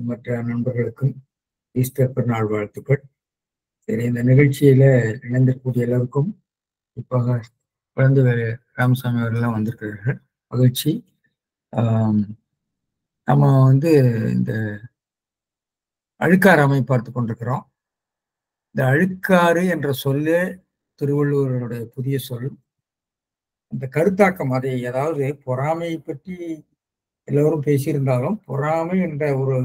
மற்ற நண்பர்களுக்கும் ஈஸ்டர் பெருநாள் வாழ்த்துக்கள். சரி, இந்த நிகழ்ச்சியில இணைந்திருக்கக்கூடிய எல்லோருக்கும் இப்போக குழந்தை ராமசாமி அவர்கள்லாம் வந்திருக்கிறார்கள். மகிழ்ச்சி. நம்ம இந்த அழுக்காறு அமைப்பு பார்த்து கொண்டிருக்கிறோம். இந்த அழுக்காறு என்ற சொல்லே திருவள்ளுவருடைய புதிய சொல். அந்த கருத்தாக்கம், அதை அதாவது பொறாமையை பற்றி எல்லோரும் பேசியிருந்தாலும் பொறாமை என்ற ஒரு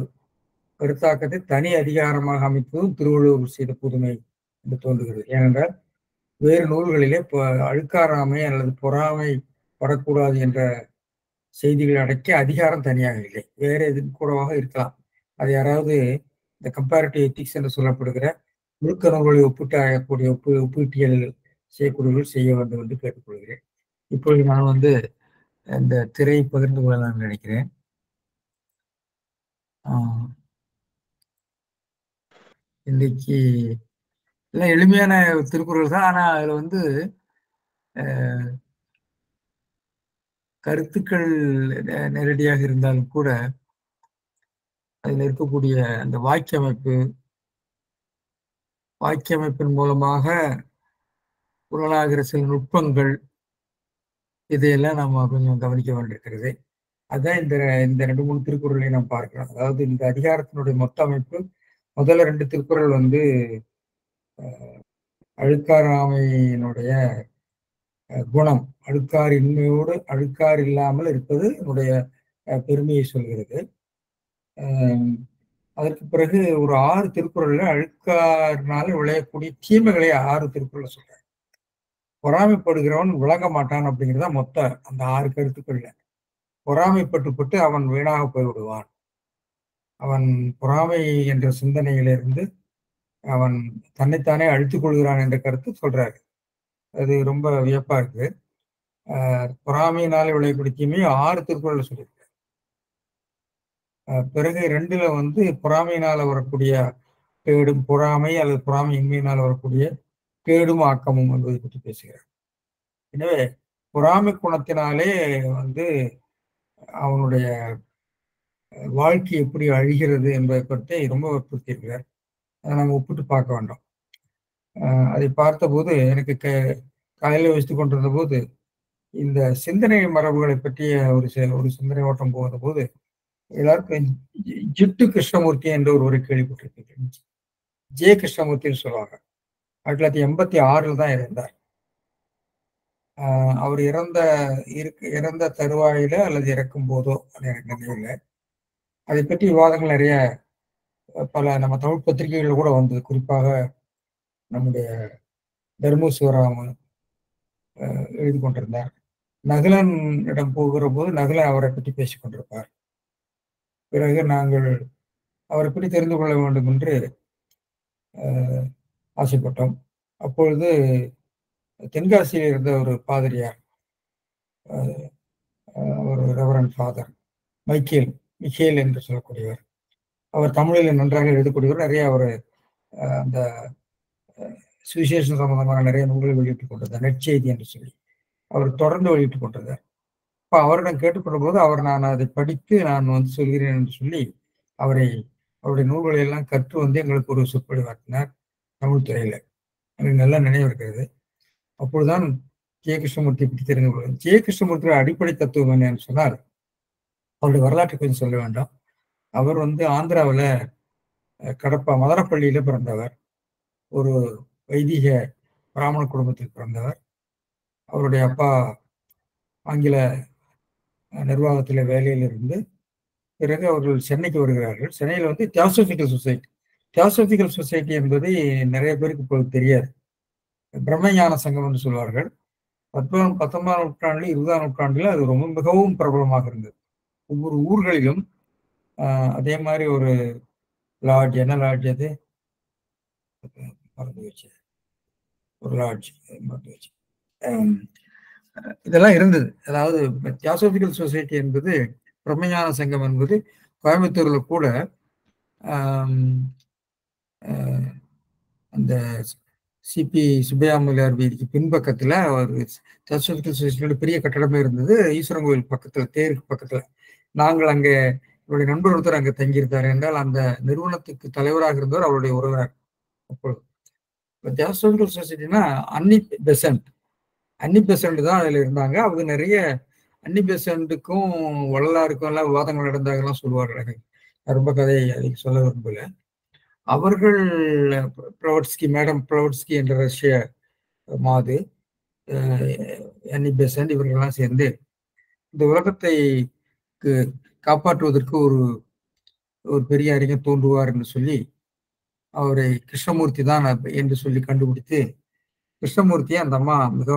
கருத்தாக்கத்தை தனி அதிகாரமாக அமைப்பதும் திருவள்ளுவர் செய்த புதுமை என்று தோன்றுகிறது. ஏனென்றால் வேறு நூல்களிலே அழுக்காராமை அல்லது பொறாமை வரக்கூடாது என்ற செய்திகளை அடக்கி அதிகாரம் தனியாக இல்லை. வேற எது கூடவாக இருக்கலாம். அது யாராவது இந்த கம்பேரிட்டிவ் எத்திக்ஸ் என்று சொல்லப்படுகிற ஒழுக்க நூல்களை ஒப்பிட்டு ஆகக்கூடிய ஒப்பீட்டியல் செய்யக்கூடியவர்கள் செய்ய வேண்டும் என்று கேட்டுக்கொள்கிறேன். இப்பொழுது நான் இந்த திரை பகிர்ந்து கொள்ளலாம் நினைக்கிறேன். இன்னைக்கு எல்லாம் எளிமையான திருக்குறள் தான். ஆனா அதுல கருத்துக்கள் நேரடியாக இருந்தாலும் கூட அதில் இருக்கக்கூடிய அந்த வாக்கியமைப்பின் மூலமாக புலனாகிற சில நுட்பங்கள், இதையெல்லாம் நம்ம கொஞ்சம் கவனிக்க வேண்டியிருக்கிறது. அதுதான் இந்த 2-3 திருக்குறளை நாம் பார்க்கலாம். அதாவது இந்த அதிகாரத்தினுடைய மொத்த அமைப்பு முதல்ல 2 திருக்குறள் அழுக்காராமையினுடைய குணம், அழுக்காறு இன்மையோடு அழுக்காறு இல்லாமல் இருப்பது என்னுடைய பெருமையை சொல்கிறது. அதற்கு பிறகு ஒரு 6 திருக்குறள்ல அழுக்காறுனால விளையக்கூடிய தீமைகளை 6 திருக்குறள் சொல்றாங்க. பொறாமைப்படுகிறவன் விளங்க மாட்டான் அப்படிங்கிறதா மொத்த அந்த 6 கருத்துக்கள்ல. பொறாமைப்பட்டு அவன் வீணாக போய்விடுவான். அவன் பொறாமை என்ற சிந்தனையிலிருந்து அவன் தன்னைத்தானே அழித்துக் கொள்கிறான் என்ற கருத்து சொல்றாரு. அது ரொம்ப வியப்பா இருக்கு. பொறாமையினால விளையக்கூடிய தீமையை 6 திருக்குறள்ல சொல்லியிருக்கு. பிறகு 2ல பொறாமையினால வரக்கூடிய கேடும், பொறாமை அல்லது பொறாமை இன்மையினால் வரக்கூடிய கேடும் ஆக்கமும் என்பதை பற்றி பேசுகிறார். எனவே பொறாமை குணத்தினாலே அவனுடைய வாழ்க்கை எப்படி அழிகிறது என்பதை பற்றி ரொம்ப வற்புறுத்தியிருக்கிறார். அதை நம்ம ஒப்பிட்டு பார்க்க வேண்டாம். அதை பார்த்தபோது எனக்கு காலையில் வச்சுட்டு கொண்டிருந்த போது இந்த சிந்தனை மரபுகளை பற்றிய ஒரு சிந்தனை ஓட்டம் போகிற போது எல்லாருக்கும் ஜிட்டு கிருஷ்ணமூர்த்தி என்ற ஒருவரை கேள்விப்பட்டிருக்கீங்க. ஜே கிருஷ்ணமூர்த்தின்னு சொல்லுவாங்க. 1986 தான் இறந்தார். அவர் இறந்த தருவாயில அல்லது இறக்கும் போதோ எனக்கு நினைவில்லை. அதை பற்றி விவாதங்கள் நிறைய பல நம்ம தமிழ் பத்திரிகைகள் கூட வந்தது. குறிப்பாக நம்முடைய தர்ம சிவராமன் எழுதி கொண்டிருந்தார். நகுலனிடம் போகிற போது நகுலன் அவரை பற்றி பேசிக் கொண்டிருப்பார். பிறகு நாங்கள் அவரை பற்றி தெரிந்து கொள்ள வேண்டும் என்று ஆசைப்பட்டோம். அப்பொழுது தென்காசியில் இருந்த ஒரு பாதிரியார், ஒரு ரெவரண்ட் ஃபாதர் மிக்கேல் என்று சொல்லக்கூடியவர், அவர் தமிழில் நன்றாக எழுதக்கூடியவர். நிறைய அவர் அந்த சுவிசேஷம் சம்பந்தமாக நிறைய நூல்களை வெளியிட்டுக் கொண்டிருந்தார். நெற்செய்தி என்று சொல்லி அவர் தொடர்ந்து வெளியிட்டுக் கொண்டிருந்தார். அப்போ அவரிடம் கேட்டுக்கொண்ட போது நான் அதை படித்து நான் சொல்கிறேன் என்று சொல்லி அவருடைய நூல்களை எல்லாம் கற்று எங்களுக்கு ஒரு சொற்பொழிவாற்றினார் தமிழ் துறையில. எனக்கு நல்லா நினைவு இருக்கிறது. அப்பொழுதுதான் ஜே கிருஷ்ணமூர்த்தியை பற்றி தெரிந்து கொள்வது. ஜே கிருஷ்ணமூர்த்தியோட அடிப்படை தத்துவம் என்னன்னு சொன்னால், அவருடைய வரலாற்றை கொஞ்சம் சொல்ல வேண்டாம். அவர் ஆந்திராவில் கடப்பா மதனப்பள்ளியில பிறந்தவர். ஒரு வைதிக பிராமண குடும்பத்தில் பிறந்தவர். அவருடைய அப்பா ஆங்கில நிர்வாகத்தில் வேலையில் இருந்து பிறகு அவர்கள் சென்னைக்கு வருகிறார்கள். சென்னையில் தியாசபிக்கல் சொசைட்டி என்பது நிறைய பேருக்கு இப்போது தெரியாது. பிரம்மஞான சங்கம் என்று சொல்வார்கள். 19ஆம் நூற்றாண்டில் 20ஆம் நூற்றாண்டில் அது ரொம்ப மிகவும் பிரபலமாக இருந்தது. ஒவ்வொரு ஊர்களிலும் அதே மாதிரி ஒரு லாட்ஜ், என்ன லாட்ஜ் அது மறந்து வச்சு, ஒரு லாட்ஜ் மறந்து வச்சு, இதெல்லாம் இருந்தது. அதாவது தியாசபிக்கல் சொசைட்டி என்பது, பிரம்மஞான சங்கம் என்பது கோயம்புத்தூர்ல கூட அந்த சிபி சுப்பையாமுலையார் வீதிக்கு பின்பக்கத்துல ஒரு தியாசபிக்கல் சொசைட்டியோட பெரிய கட்டடமே இருந்தது. ஈஸ்வரன் கோயில் பக்கத்துல, தேருக்கு பக்கத்துல. நாங்கள் அங்கே அவருடைய நண்பர் ஒருத்தர் அங்கே தங்கியிருக்காரு என்றால் அந்த நிறுவனத்துக்கு தலைவராக இருந்தவர் அவருடைய உறவினர். அப்பொழுது தியோசாபிக்கல் சொசைட்டினா அன்னி பெசன்ட் தான் அதில் இருந்தாங்க. அவங்க நிறைய அன்னி பெசன்ட்டுக்கும் வள்ளலாருக்கும் எல்லாம் விவாதங்கள் நடந்தாங்கலாம் சொல்லுவார்கள். ரொம்ப கதையை அதுக்கு சொல்ல விரும்பல. அவர்கள் மேடம் ப்ளவட்ஸ்கி என்ற ரஷ்ய மாது, அன்னி பெசன்ட் இவர்கள்லாம் சேர்ந்து இந்த உலகத்தை காப்பாற்றுவதற்கு ஒரு பெரிய அறிஞர் தோன்றுவார் என்று சொல்லி அவரை கிருஷ்ணமூர்த்தி தான் என்று சொல்லி கண்டுபிடித்து கிருஷ்ணமூர்த்தியை அந்த அம்மா மிக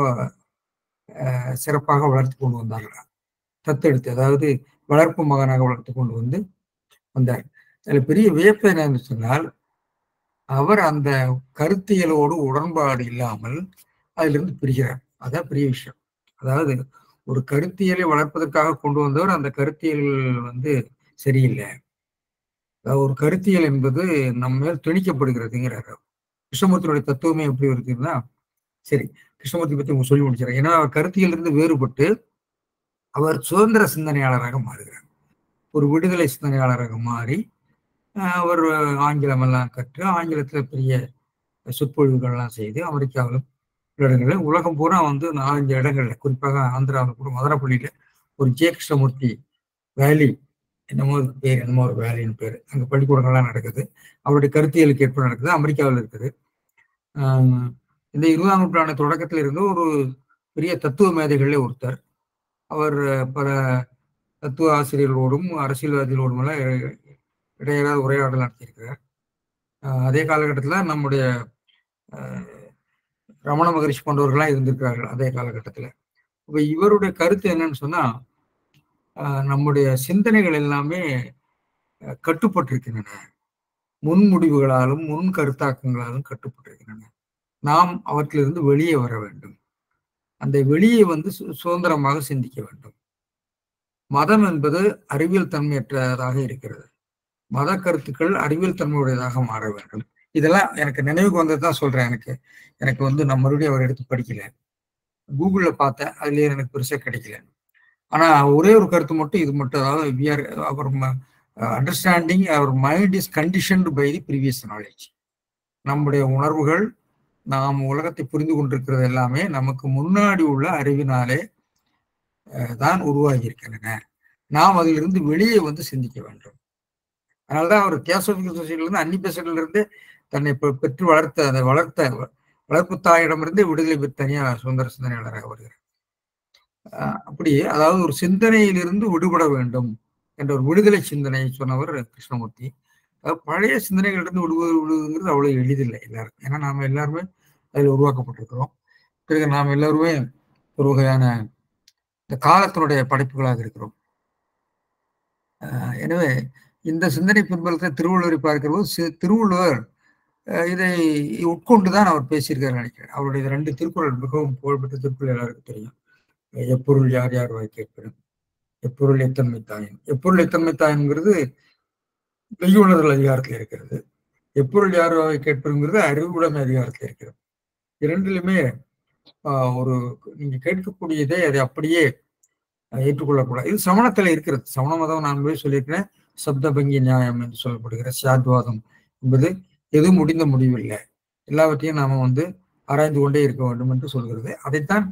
சிறப்பாக வளர்த்து கொண்டு வந்தார்களா, தத்தெடுத்து, அதாவது வளர்ப்பு மகனாக வளர்த்து கொண்டு வந்தார். அதில் பெரிய வியப்பு என்னன்னு சொன்னால், அவர் அந்த கருத்தியலோடு உடன்பாடு இல்லாமல் அதிலிருந்து பிரிகிறார். அதான் பெரிய விஷயம். அதாவது ஒரு கருத்தியலை வளர்ப்பதற்காக கொண்டு வந்தவர் அந்த கருத்தியல் சரியில்லை. ஒரு கருத்தியல் என்பது நம்ம மேல் திணிக்கப்படுகிறதுங்கிறார். கிருஷ்ணமூர்த்தியுடைய தத்துவமே எப்படி இருக்குன்னா, சரி கிருஷ்ணமூர்த்தி பத்தி உங்க சொல்லி முடிச்சிடறேன். ஏன்னா அவர் கருத்தியல் இருந்து வேறுபட்டு அவர் சுதந்திர சிந்தனையாளராக மாறுகிறார். ஒரு விடுதலை சிந்தனையாளராக மாறி அவர் ஆங்கிலம் எல்லாம் கற்று ஆங்கிலத்தில் பெரிய சொற்பொழிவுகள்லாம் செய்து அமெரிக்காவிலும் இடங்களில் உலகம் பூரா 4-5 இடங்கள்ல, குறிப்பாக ஆந்திராவில் கூட மதனப்பள்ளியில ஒரு ஜே கிருஷ்ணமூர்த்தி வேலி என்னமோ பேர், என்னமோ ஒரு வேலின்னு பேர், அங்கே பள்ளிக்கூடங்கள்லாம் நடக்குது. அவருடைய கருத்தியலுக்கு ஏற்ப நடக்குது. அமெரிக்காவில் இருக்குது. இந்த 20ஆம் நூற்றாண்டு தொடக்கத்தில் இருந்து ஒரு பெரிய தத்துவ மேதைகளே ஒருத்தர். அவர் பல தத்துவ ஆசிரியர்களோடும் அரசியல்வாதிகளோடும் எல்லாம் இடையராத உரையாடல் நடத்தியிருக்கிறார். அதே காலகட்டத்தில் நம்முடைய ரமண மகரிஷி போன்றவர்கள்லாம் இருந்திருக்கிறார்கள் அதே காலகட்டத்தில். இப்போ இவருடைய கருத்து என்னன்னு சொன்னா, நம்முடைய சிந்தனைகள் எல்லாமே கட்டுப்பட்டிருக்கின்றன, முன்முடிவுகளாலும் முன் கருத்தாக்கங்களாலும் கட்டுப்பட்டிருக்கின்றன. நாம் அவற்றிலிருந்து வெளியே வர வேண்டும். அந்த வெளியே சுதந்திரமாக சிந்திக்க வேண்டும். மதம் என்பது அறிவியல் தன்மையற்றதாக இருக்கிறது. மத கருத்துக்கள் அறிவியல் தன்மையுடையதாக மாற வேண்டும். இதெல்லாம் எனக்கு நினைவுக்கு வந்ததுதான் சொல்றேன். எனக்கு நான் மறுபடியும் அவர் எடுத்து படிக்கல, கூகுள்ல பார்த்தேன், அதுலயே எனக்கு பெருசா கிடைக்கல. ஆனா ஒரே ஒரு கருத்து மட்டும், இது மட்டும், அதாவது our understanding our mind is conditioned by the previous knowledge. நம்முடைய உணர்வுகள், நாம் உலகத்தை புரிந்து கொண்டிருக்கிறது எல்லாமே நமக்கு முன்னாடி உள்ள அறிவினாலே தான் உருவாகி இருக்கின்றன. நாம் அதிலிருந்து வெளியே சிந்திக்க வேண்டும். அதனாலதான் அவர் தியோசாபிக்கல் சொசைட்டில இருந்து, அன்னி பெசன்ட்ல இருந்து தன்னை பெற்று வளர்த்த அந்த வளர்ப்பு தாயிடமிருந்து விடுதலை பெற்று தனியா சுதந்திர சிந்தனையாளராக வருகிறார். அப்படி, அதாவது ஒரு சிந்தனையிலிருந்து விடுபட வேண்டும் என்ற ஒரு விடுதலை சிந்தனை சொன்னவர் கிருஷ்ணமூர்த்தி. பழைய சிந்தனைகளிலிருந்து விடுவதுங்கிறது அவ்வளவு எளிதில்லை எல்லாருக்கும். ஏன்னா நாம எல்லாருமே அதில் உருவாக்கப்பட்டிருக்கிறோம். பிறகு நாம் எல்லாருமே ஒரு வகையான இந்த காலத்தினுடைய படைப்புகளாக இருக்கிறோம். எனவே இந்த சிந்தனை பின்பலத்தை திருவள்ளுவரை பார்க்கிற போது திருவள்ளுவர் இதை உட்கொண்டுதான் அவர் பேசியிருக்காரு நினைக்கிறேன். அவருடைய 2 திருக்குறள் மிகவும் புகழ்பெற்ற திருக்குறள் எல்லாருக்கும் தெரியும். எப்பொருள் யார் யார் வாய் கேட்பதும், எப்பொருள் எத்தன்மை தாயின். எப்பொருள் எத்தன்மை தாயின்ங்கிறது மெய்யுணர்தல் அதிகாரத்தில் இருக்கிறது. எப்பொருள் யார் வாய் கேட்பதுங்கிறது அறிவுடைமை அதிகாரத்தில் இருக்கிறது. இரண்டிலுமே ஒரு நீங்க கேட்கக்கூடியதை அதை அப்படியே ஏற்றுக்கொள்ளக்கூடாது. இது சமணத்துல இருக்கிறது. சமண மதம் நான் போய் சொல்லியிருக்கிறேன், சப்தபங்கி நியாயம் என்று சொல்லப்படுகிற சாத்வாதம் என்பது எதுவும் முடிந்த முடிவில்லை, எல்லாவற்றையும் நாம ஆராய்ந்து கொண்டே இருக்க வேண்டும் என்று சொல்கிறது. அதைத்தான்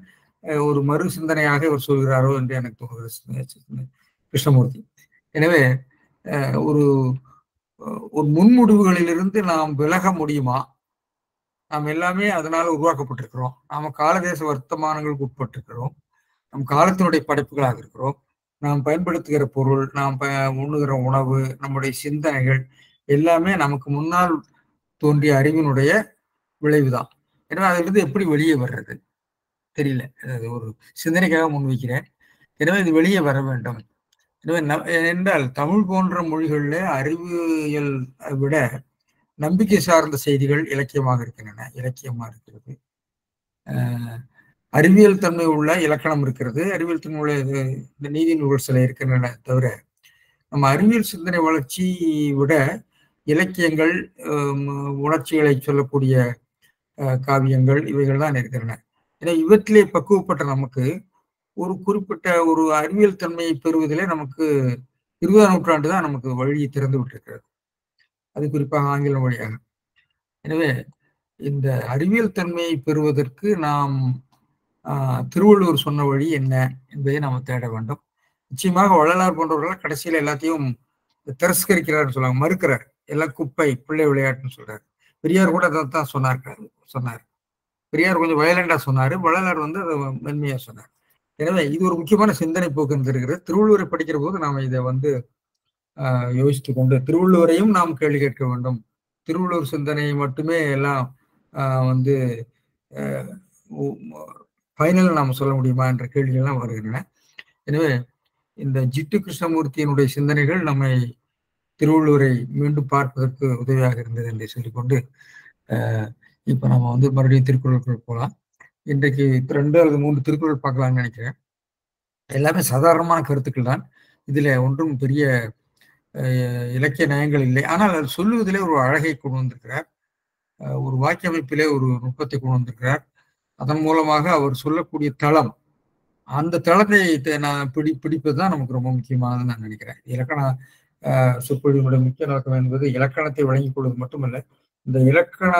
ஒரு மறு சிந்தனையாக இவர் சொல்கிறாரோ என்று எனக்கு தோன்றுகிறது கிருஷ்ணமூர்த்தி. எனவே ஒரு முன்முடிவுகளிலிருந்து நாம் விலக முடியுமா? நாம் எல்லாமே அதனால உருவாக்கப்பட்டிருக்கிறோம். நாம காலதேச வர்த்தமானங்களுக்கு உட்பட்டிருக்கிறோம். நம் காலத்தினுடைய படைப்புகளாக இருக்கிறோம். நாம் பயன்படுத்துகிற பொருள், நாம் உண்ணுகிற உணவு, நம்முடைய சிந்தனைகள் எல்லாமே நமக்கு முன்னால் தோன்றிய அறிவினுடைய விளைவுதான். எனவே அதிலிருந்து எப்படி வெளியே வர்றது தெரியல. அது ஒரு சிந்தனைக்காக முன்வைக்கிறேன். எனவே இது வெளியே வர வேண்டும். எனவே என்றால் தமிழ் போன்ற மொழிகளில் அறிவியல் விட நம்பிக்கை சார்ந்த செய்திகள் இலக்கியமாக இருக்கின்றன, இலக்கியமா இருக்கிறது. அறிவியல் தன்மை உள்ள இலக்கணம் இருக்கிறது, அறிவியல் தன்மை உள்ள இந்த நீதி நூல்கள் சில இருக்கின்றன. தவிர நம்ம அறிவியல் சிந்தனை வளர்ச்சி விட இலக்கியங்கள், உணர்ச்சிகளை சொல்லக்கூடிய காவியங்கள் இவைகள் தான் இருக்கின்றன. ஏன்னா இவற்றிலே பக்குவப்பட்ட நமக்கு ஒரு குறிப்பிட்ட ஒரு அறிவியல் தன்மையை பெறுவதிலே நமக்கு 20ஆம் நூற்றாண்டு தான் நமக்கு வழியை திறந்து விட்டிருக்கிறது. அது குறிப்பாக ஆங்கிலம் வழியாக. எனவே இந்த அறிவியல் தன்மையை பெறுவதற்கு நாம் திருவள்ளுவர் சொன்ன வழி என்ன என்பதை நாம் தேட வேண்டும். நிச்சயமாக வள்ளலார் போன்றவர்கள் கடைசியில் எல்லாத்தையும் திரஸ்கரிக்கிறார் சொல்லுவாங்க, மறுக்கிறார். எல்லாம் குப்பை, பிள்ளை விளையாட்டுன்னு சொல்றாரு. பெரியார் கூட அதைத்தான் சொன்னார். பெரியார் கொஞ்சம் வயலண்டா சொன்னாரு, வள்ளலார் வந்து அதை மென்மையா சொன்னார். எனவே இது ஒரு முக்கியமான சிந்தனை போக்கு இருக்கிறது. திருவள்ளுவரை படிக்கிற போது நாம் இதை வந்து யோசித்துக் கொண்டு திருவள்ளுவரையும் நாம் கேள்வி கேட்க வேண்டும். திருவள்ளுவர் சிந்தனையை மட்டுமே எல்லாம் வந்து ஃபைனல் நாம் சொல்ல முடியுமா என்ற கேள்விகள்லாம் வருகின்றன. எனவே இந்த ஜிட்டு கிருஷ்ணமூர்த்தியினுடைய சிந்தனைகள் நம்மை திருவள்ளுவரை மீண்டும் பார்ப்பதற்கு உதவியாக இருந்தது என்று சொல்லிக்கொண்டு இப்ப நம்ம வந்து மறுபடியும் திருக்குறளுக்குள் போகலாம். இன்றைக்கு 2 அல்லது 3 திருக்குறள் பார்க்கலாம்னு நினைக்கிறேன். எல்லாமே சாதாரணமான கருத்துக்கள் தான். இதுல ஒன்றும் பெரிய இலக்கிய நயங்கள் இல்லை. ஆனால் அது சொல்லுவதிலே ஒரு அழகை கொண்டு வந்திருக்கிறார். ஒரு வாக்கிய அமைப்பிலே ஒரு நுட்பத்தை கொண்டு வந்திருக்கிறார். அதன் மூலமாக அவர் சொல்லக்கூடிய தளம், அந்த தளத்தை நான் பிடிப்பதுதான் நமக்கு ரொம்ப முக்கியமானதுன்னு நான் நினைக்கிறேன். இலக்கண சொற்பொழிவுடைய முக்கிய நோக்கம் என்பது இலக்கணத்தை வழங்கிக் கொள்வது மட்டுமல்ல, இந்த இலக்கண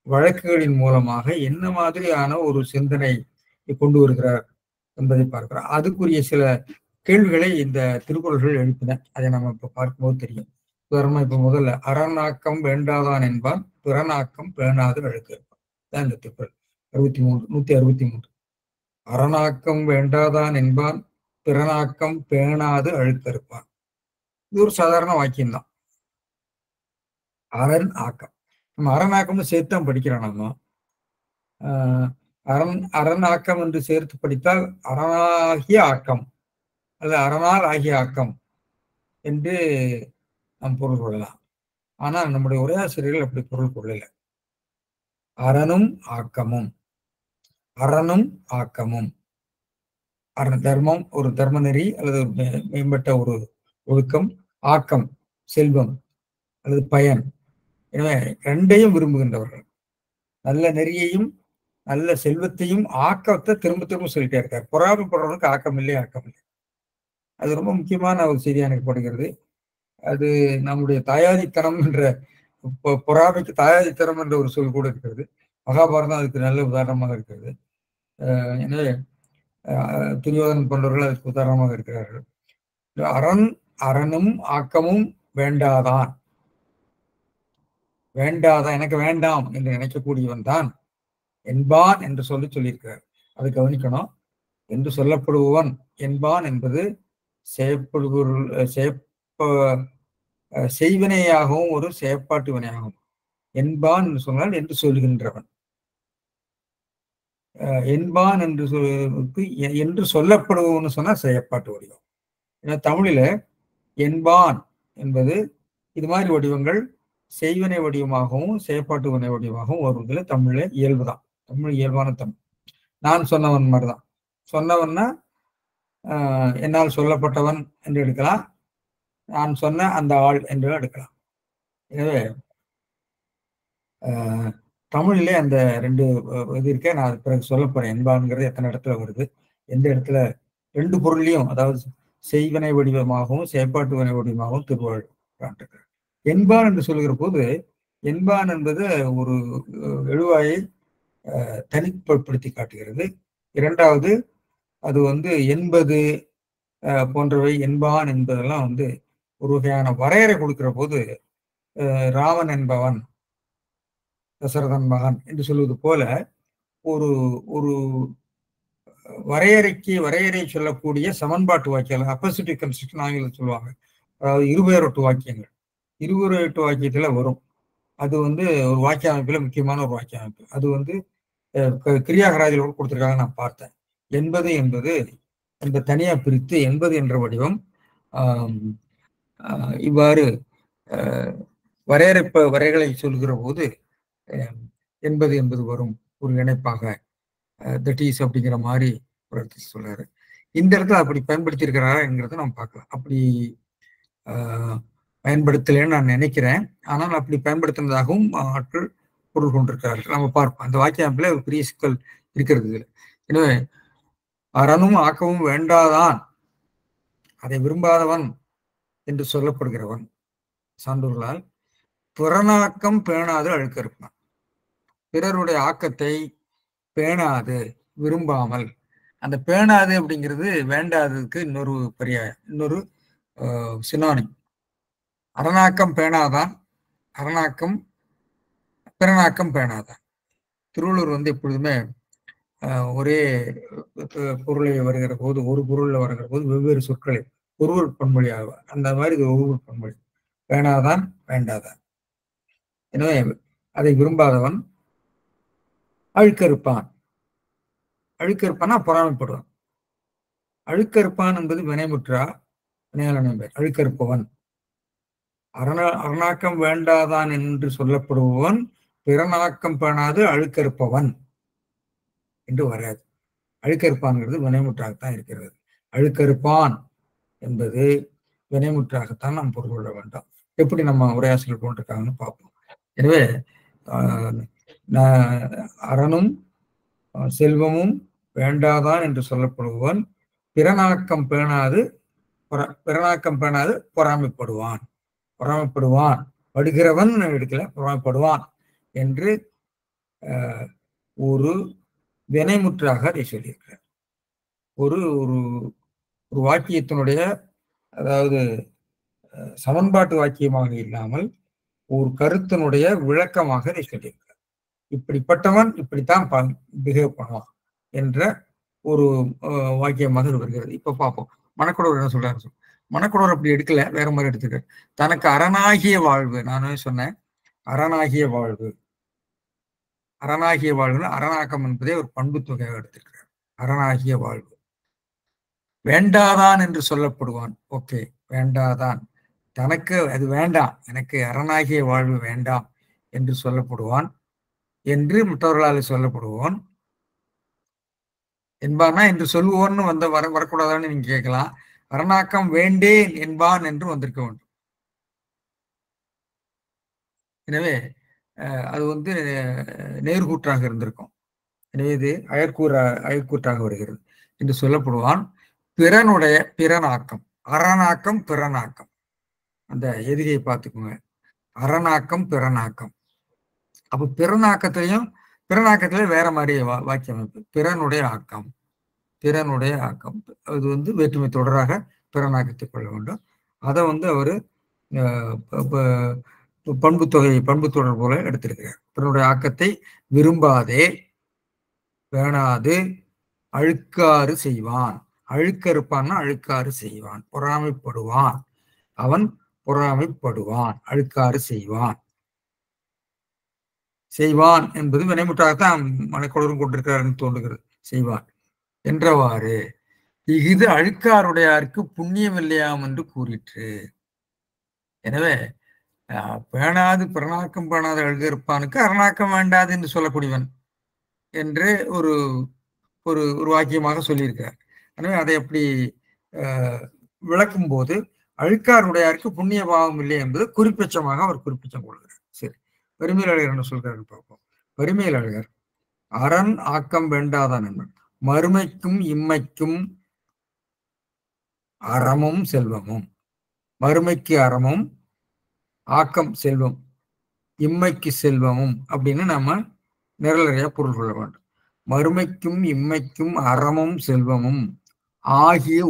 வழக்குகளின் மூலமாக என்ன மாதிரியான ஒரு சிந்தனை கொண்டு வருகிறார் என்பதை பார்க்கிறோம். அதுக்குரிய சில கேள்விகளை இந்த திருக்குறள்கள் எழுப்பின. அதை நம்ம இப்ப பார்க்கும்போது தெரியும். உதாரணமா இப்ப முதல்ல அறநாக்கம் வேண்டாதான் என்பான் பிறநாக்கம் பேணாது அழுக்கு இருப்பான் தான் இந்த திருக்குறள் 163. அறநாக்கம் வேண்டாதான் என்பான் பிறநாக்கம் பேணாது அழுக்க இருப்பான். இது ஒரு சாதாரண வாக்கியம்தான். அரண் ஆக்கம், நம்ம அரணாக்கம்னு சேர்த்து தான் படிக்கிறோம். நம்ம அரணாக்கம் என்று சேர்த்து படித்தால் அரணாகிய ஆக்கம் அல்லது அரணால் ஆகிய ஆக்கம் என்று நாம் பொருள் கொள்ளலாம். ஆனால் நம்முடைய உரையாசிரியர்கள் அப்படி பொருள் கொள்ளல. அறனும் ஆக்கமும், அறனும் ஆக்கமும், தர்மம் ஒரு தர்ம நெறி அல்லது மேம்பட்ட ஒரு ஒழுக்கம், ஆக்கம் செல்வம் அல்லது பயன். எனவே 2ஐயும் விரும்புகின்றவர்கள், நல்ல நெறியையும் நல்ல செல்வத்தையும் ஆக்கத்தை திரும்ப திரும்ப சொல்லிட்டே இருக்கார். பொறாமைப்படுறவனுக்கு ஆக்கம் இல்லை, ஆக்கம் இல்லை. அது ரொம்ப முக்கியமான ஒரு செய்தியா எனக்கு படுகிறது. அது நம்முடைய தாயாதித்தனம் என்ற பொறாமைக்கு தாயாதித்தனம் என்ற ஒரு சொல் கூட இருக்கிறது. மகாபாரதம் அதுக்கு நல்ல உதாரணமாக இருக்கிறது. எனவே துரியோதனன் போன்றவர்கள் அதுக்கு உதாரணமாக இருக்கிறார்கள். அரணும் ஆக்கமும் வேண்டாதான், எனக்கு வேண்டாம் என்று நினைக்கக்கூடியவன் தான் என்பான் என்று சொல்லியிருக்கிறார். அதை கவனிக்கணும். என்று சொல்லப்படுபவன் என்பான் என்பது செய்வினையாகவும் ஒரு செயற்பாட்டு வினையாகும். என்பான் என்று சொன்னால் என்று சொல்கின்றவன். என்பான் என்று சொல்லப்படுபவன் சொன்னா செயற்பாட்டு வடிவம். ஏன்னா தமிழில என்பான் என்பது இது மாதிரி வடிவங்கள் செய்வினை வடிவமாகவும் செயற்பாட்டு வினை வடிவமாகவும் வருவதில்லை. தமிழ்ல இயல்புதான். தமிழ் இயல்பான தமிழ். நான் சொன்னவன் மாதிரிதான். சொன்னவன்னா என்னால் சொல்லப்பட்டவன் என்று எடுக்கலாம், நான் சொன்ன அந்த ஆள் என்று எடுக்கலாம். எனவே தமிழிலே அந்த 2 இது இருக்க நான் பிறகு சொல்ல போறேன். என்பான்ங்கிறது எத்தனை இடத்துல வருது, எந்த இடத்துல 2 பொருளையும், அதாவது செய்வினை வடிவமாகவும் செயற்பாட்டு வினை வடிவமாகவும் திருவள்ளுவர் என்பான் என்று சொல்லுகிற போது, என்பான் என்பது ஒரு எழுவாயை தனிப்படுத்தி காட்டுகிறது. இரண்டாவது, அது வந்து என்பது போன்றவை, என்பான் என்பதெல்லாம் வந்து ஒரு வகையான வரையறை கொடுக்கிற போது, ராமன் என்பவன் தசரதன் மகன் என்று சொல்வது போல ஒரு ஒரு வரையறை சொல்லக்கூடிய சமன்பாட்டு வாக்கியம், அப்போசிட்டிவ் கன்ஸ்ட்ரக்ஷன் ஆங்கிலம் சொல்லுவாங்க. அதாவது இருபெயரொட்டு வாக்கியங்கள், இருபெயரொட்டு வாக்கியத்துல வரும். அது வந்து ஒரு வாக்கிய அமைப்புல முக்கியமான ஒரு வாக்கிய அமைப்பு. அது வந்து கிரியாகராதிகளோடு கொடுத்திருக்காங்க, நான் பார்த்தேன். என்பது இந்த தனியா பிரித்து என்பது என்ற வடிவம் இவ்வாறு வரைகளை சொல்கிற போது என்பது வரும் ஒரு இணைப்பாக, தட் இஸ் அப்படிங்கிற மாதிரி சொல்றாரு. இந்த இடத்துல அப்படி பயன்படுத்தியிருக்கிறாரா என்கிறத நம்ம பார்க்கலாம். அப்படி பயன்படுத்தலைன்னு நான் நினைக்கிறேன். ஆனால் அப்படி பயன்படுத்தினதாகவும் ஆட்கள் பொருள் கொண்டிருக்கிறார்கள். நம்ம பார்ப்போம். அந்த வாக்கிய அமைப்புல ஒரு பெரிய சிக்கல் இருக்கிறது இதுல. எனவே அறனும் ஆக்கமும் வேண்டாதான் அதை விரும்பாதவன் என்று சொல்லப்படுகிறவன் சான்றோர்களால் பிறனாக்கம் பேணாது அழுக்கறுப்பான். பிறருடைய ஆக்கத்தை பேணாது, விரும்பாமல். அந்த பேணாது அப்படிங்கிறது வேண்டாததுக்கு இன்னொரு இன்னொரு சினோனிம். அரணாக்கம் பேணாதான், அரணாக்கம் பிறனாக்கம் பேணாதான். திருவள்ளுவர் எப்பொழுதுமே ஒரே பொருளை வருகிற போது, ஒரு பொருள்ல வருகிற போது வெவ்வேறு சொற்களை ஒருவர் பன்மொழியாக, அந்த மாதிரி இது ஒருவர் பன்மொழி. வேணாதான், வேண்டாதான். எனவே அதை விரும்பாதவன் அழுக்கறுப்பான். அழுக்கறுப்பான்னா பொறாமைப்படுவான். அழுக்கறுப்பான் என்பது வினைமுற்றா, வினையாளன் அழுக்கறுப்பவன். அரணாக்கம் வேண்டாதான் என்று சொல்லப்படுபவன் பிறனாக்கம் பேணாது அழுக்கறுப்பவன் என்று வராது. அழுக்கறுப்பான்ங்கிறது வினைமுற்றாகத்தான் இருக்கிறது. அழுக்கறுப்பான் என்பது வினைமுற்றாகத்தான் நாம் பொருள் கொள்ள வேண்டும். எப்படி நம்ம உரையாசிரியர் போட்டிருக்காங்கன்னு பார்ப்போம். எனவே அரணும் செல்வமும் வேண்டாதான் என்று சொல்லப்படுபவன் பிறனாக்கம் பேணாது பொறாமைப்படுவான். பொறாமைப்படுவான், படுகிறவன் எடுக்கல, பொறாமைப்படுவான் என்று ஒரு வினைமுற்றாக அதை சொல்லியிருக்கிறார். ஒரு ஒரு வாக்கியத்தினுடைய, அதாவது சமன்பாட்டு வாக்கியமாக இல்லாமல் ஒரு கருத்தினுடைய விளக்கமாக அதை சொல்லியிருக்கிறார். இப்படிப்பட்டவன் இப்படித்தான் பிஹேவ் பண்ணுவான் என்ற ஒரு வாக்கியமாக வருகிறது. இப்ப பார்ப்போம் மணக்குடவர் என்ன சொல்றாரு. மணக்குடவர் அப்படி எடுக்கல, வேற மாதிரி எடுத்துக்க. தனக்கு அரணாகிய வாழ்வு, நானே சொன்னேன் அரணாகிய வாழ்வு. அரணாகிய வாழ்வுன்னு அரணாக்கம் என்பதே ஒரு பண்பு தொகையாக எடுத்திருக்கிறார். அரணாகிய வாழ்வு வேண்டாதான் என்று சொல்லப்படுவான். ஓகே, வேண்டாதான், தனக்கு அது வேண்டாம், எனக்கு அரணாகிய வாழ்வு வேண்டாம் என்று சொல்லப்படுவான் என்று மற்றவர்களால் சொல்லப்படுவான் என்பானா என்று சொல்லுவோன்னு வரக்கூடாதான்னு நீங்க கேட்கலாம். அரணாக்கம் வேண்டேன் என்பான் என்று வந்திருக்க வேண்டும். எனவே அது நேர்கூற்றாக இருந்திருக்கும். எனவே இது அயற்கூற்றாக வருகிறது என்று சொல்லப்படுவான். பிறனாக்கம், அரணாக்கம் பிறனாக்கம். அந்த எதிரியை பார்த்துக்கோங்க, அரணாக்கம் பிறனாக்கம். அப்ப பிறனாக்கத்திலே வேற மாதிரி வாக்கிய அமைப்பு. பிறனுடைய ஆக்கம், பிறனுடைய ஆக்கம், அது வேற்றுமை தொடராக பிறனாக்கத்தை கொள்ள வேண்டும். அதை அவரு பண்பு தொடர் போல எடுத்திருக்கிறார். பிறனுடைய ஆக்கத்தை விரும்பாதே, வேணாது, அழுக்காறு செய்வான். அழுக்கறுப்பான்னா அழுக்காறு செய்வான், பொறாமைப்படுவான். அவன் பொறாமைப்படுவான், அழுக்காறு செய்வான் என்பது வினைமுற்றாகத்தான் மனக்குளரும் கொண்டிருக்கிறார் தோன்றுகிறது. செய்வான் என்றவாறு இது அழுக்காருடையாருக்கு புண்ணியம் இல்லையாம் என்று கூறிற்று. எனவே பேணாது பிறனாக்கம் பேணாது அழுகறுப்பானுக்கு அரணாக்கம் வேண்டாது என்று சொல்லக்கூடியவன் என்று ஒரு ஒரு வாக்கியமாக சொல்லியிருக்கிறார். எனவே அதை அப்படி விளக்கும் போது அழுக்காருடையாருக்கு புண்ணிய பாவம் இல்லை என்பது குறிப்பிச்சமாக அவர் குறிப்பிச்சம் கொள்கிறார். சரி, வறுமையாளர் என்ன சொல்றாருன்னு பார்ப்போம். வறுமையாளர் அரண் ஆக்கம் வேண்டாதான் என்பன் மறுமைக்கும் இம்மைக்கும் அறமும் செல்வமும். மறுமைக்கு அறமும், ஆக்கம் செல்வம், இம்மைக்கு செல்வமும் அப்படின்னு நம்ம நிரலறையா பொருள் கொள்ள வேண்டும். மறுமைக்கும் இம்மைக்கும் அறமும் செல்வமும் ஆகிய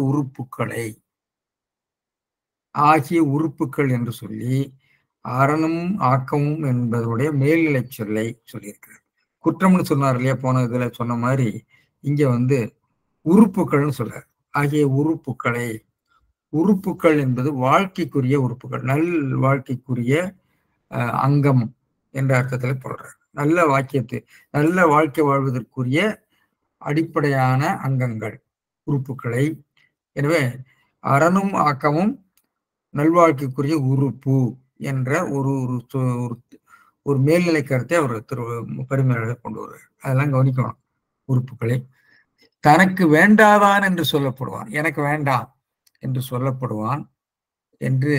உறுப்புக்கள் என்று சொல்லி அறனும் ஆக்கமும் என்பதனுடைய மேல்நிலை சொல்லை சொல்லியிருக்கிறார். குற்றம்னு சொன்னார் இல்லையா, போன இதுல சொன்ன மாதிரி இங்க உறுப்புகள்னு சொல்றார். ஆகிய உறுப்புக்கள் என்பது வாழ்க்கைக்குரிய உறுப்புகள், நல் வாழ்க்கைக்குரிய அங்கம் என்ற அர்த்தத்தில் சொல்றார். நல்ல வாழ்க்கை வாழ்வதற்குரிய அடிப்படையான அங்கங்கள், உறுப்புக்களை. எனவே அறனும் ஆக்கமும் நல்வாழ்க்கைக்குரிய உறுப்பு என்ற ஒரு மேல்நிலை கருத்தை அவர் பெருமையாக கொண்டு வருவார். அதெல்லாம் கவனிக்கணும். உறுப்புகளை தனக்கு வேண்டாதான் என்று சொல்லப்படுவான், எனக்கு வேண்டாம் என்று சொல்லப்படுவான் என்று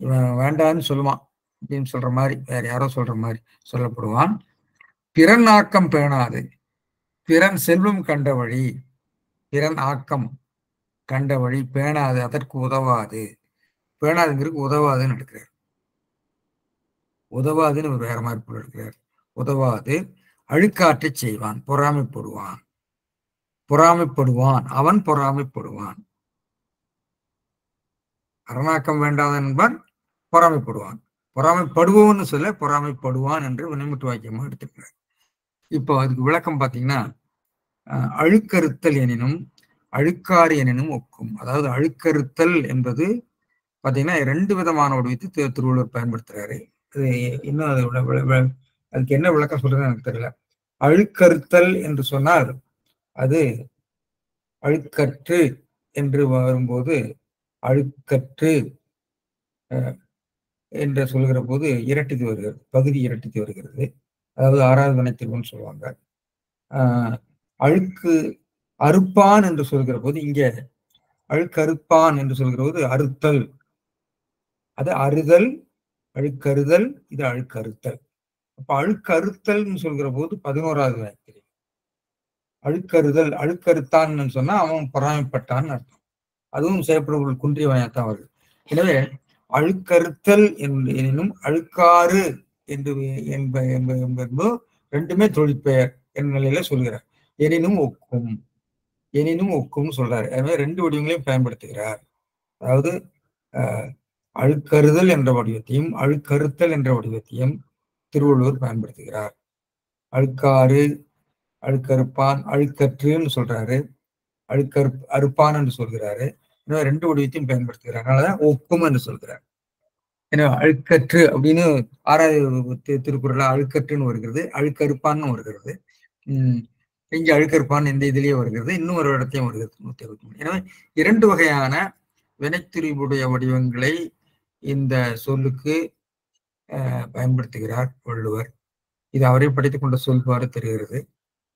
இவன் வேண்டான்னு சொல்லுவான் அப்படின்னு சொல்ற மாதிரி, வேற யாரோ சொல்ற மாதிரி சொல்லப்படுவான். பிறன் ஆக்கம் பேணாது, பிறன் செல்வம் கண்ட வழி, பிறன் ஆக்கம் கண்ட வழி பேணாது அதற்கு உதவாது. பேணாதுங்கிறதுக்கு உதவாதுன்னு எடுக்கிறார். உதவாதுன்னு ஒரு வேற மாதிரி பொருள் எடுக்கிறார். உதவாது அழுக்காற்றை செய்வான், பொறாமைப்படுவான். பொறாமைப்படுவான், அவன் பொறாமைப்படுவான். அரணாக்கம் வேண்டாத என்பான் பொறாமைப்படுவான். பொறாமைப்படுவோன்னு சொல்ல பொறாமைப்படுவான் என்று வினைமுற்று வாக்கியமா எடுத்துக்கிறார். இப்போ அதுக்கு விளக்கம் பார்த்தீங்கன்னா, அழுக்கறுத்தல் எனினும் அழுக்காறு எனினும் ஒக்கும். அதாவது அழுக்கறுத்தல் என்பது பார்த்தீங்கன்னா 2 விதமான வடிவத்தை திருவள்ளுவர் பயன்படுத்துறாரு. அது இன்னும் அதுக்கு என்ன விளக்கம் சொல்றதுன்னு எனக்கு தெரியல. அழுக்கறுத்தல் என்று சொன்னால் அது அழுக்கற்று என்று வரும்போது அழுக்கற்று என்று சொல்கிற போது இரட்டித்து வருகிறது, பகுதி இரட்டித்து வருகிறது. அதாவது 6வது வினைத்திருவன்னு சொல்லுவாங்க. அழுக்கு அறுப்பான் என்று சொல்கிற போது இங்கே அழுக்கறுப்பான் என்று சொல்கிற போது அறுத்தல், அது அறுதல், அழுக்கறுதல், இது அழுக்கறுத்தல். அப்ப அழுக்கறுத்தல்னு சொல்கிற போது 11வது வினைத்திரு. அழுக்கறுதல், அழுக்கறுத்தான் சொன்னா அவன் பொறாமைப்பட்டான்னு அர்த்தம். அதுவும் செயற்பொருள் குன்றிய வயத்தான் வருது. எனவே அழுக்கறுத்தல் எனினும் அழுக்காறு என்று என்பது ரெண்டுமே தொழிற்பெயர் என்ற நிலையில சொல்கிறார். எனினும் ஒக்கும், எனினும் ஒக்கும் சொல்றாரு. எனவே 2 வடிவங்களையும் பயன்படுத்துகிறார். அதாவது அழுக்கறுதல் என்ற வடிவத்தையும் அழுக்கறுத்தல் என்ற வடிவத்தையும் திருவள்ளுவர் பயன்படுத்துகிறார். அழுக்காறு, அழுக்கறுப்பான், அழுக்கற்றுன்னு சொல்றாரு, அறுப்பான் என்று சொல்கிறாரு. எனவே 2 வடிவத்தையும் பயன்படுத்துகிறார். அதனாலதான் ஒக்கும் என்று சொல்கிறார். ஏன்னா அழுக்கற்று அப்படின்னு 6வது திருக்குறள்ல அழுக்கற்றுன்னு வருகிறது, அழுக்கறுப்பான்னு வருகிறது. இங்க அழுக்கறுப்பான் இந்த இதுலயே வருகிறது, இன்னும் ஒரு இடத்தையும் வருகிறது 163. எனவே 2 வகையான வினைத்திரிவுடைய வடிவங்களை இந்த சொல்லுக்கு பயன்படுத்துகிறார் வள்ளுவர். இது அவரை படித்துக் கொண்ட சொல்வாறு தெரிகிறது.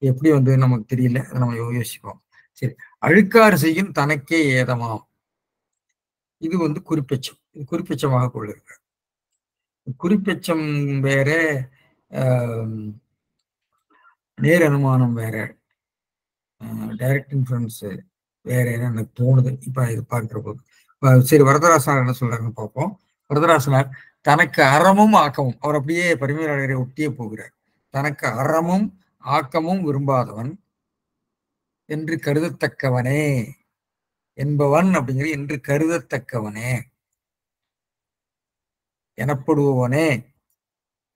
எப்படி வந்து நமக்கு தெரியல, அதை நம்ம யோசிப்போம். சரி, அழுக்காறு செய்யும் தனக்கே ஏதமாம். இது வந்து குறிப்பெச்சம். இது குறிப்பெச்சமாக கொள்ளுகிறார். குறிப்பெச்சம் வேற, நேர் அனுமானம் வேற, டைரக்ட் இன்ஃபரன்ஸ் வேற எனக்கு தோணுது இப்ப இது பார்க்கிற போது. சரி, வரதராசனார் என்ன சொல்றாங்கன்னு பார்ப்போம். வரதராசனார் தனக்கு அறமும் ஆக்கமும், அவர் அப்படியே பரிமையாளரை ஒட்டியே போகிறார். தனக்கு அறமும் ஆக்கமும் விரும்பாதவன் என்று கருதத்தக்கவனே என்பவன் அப்படிங்கிறது என்று கருதத்தக்கவனே எனப்படுபவனே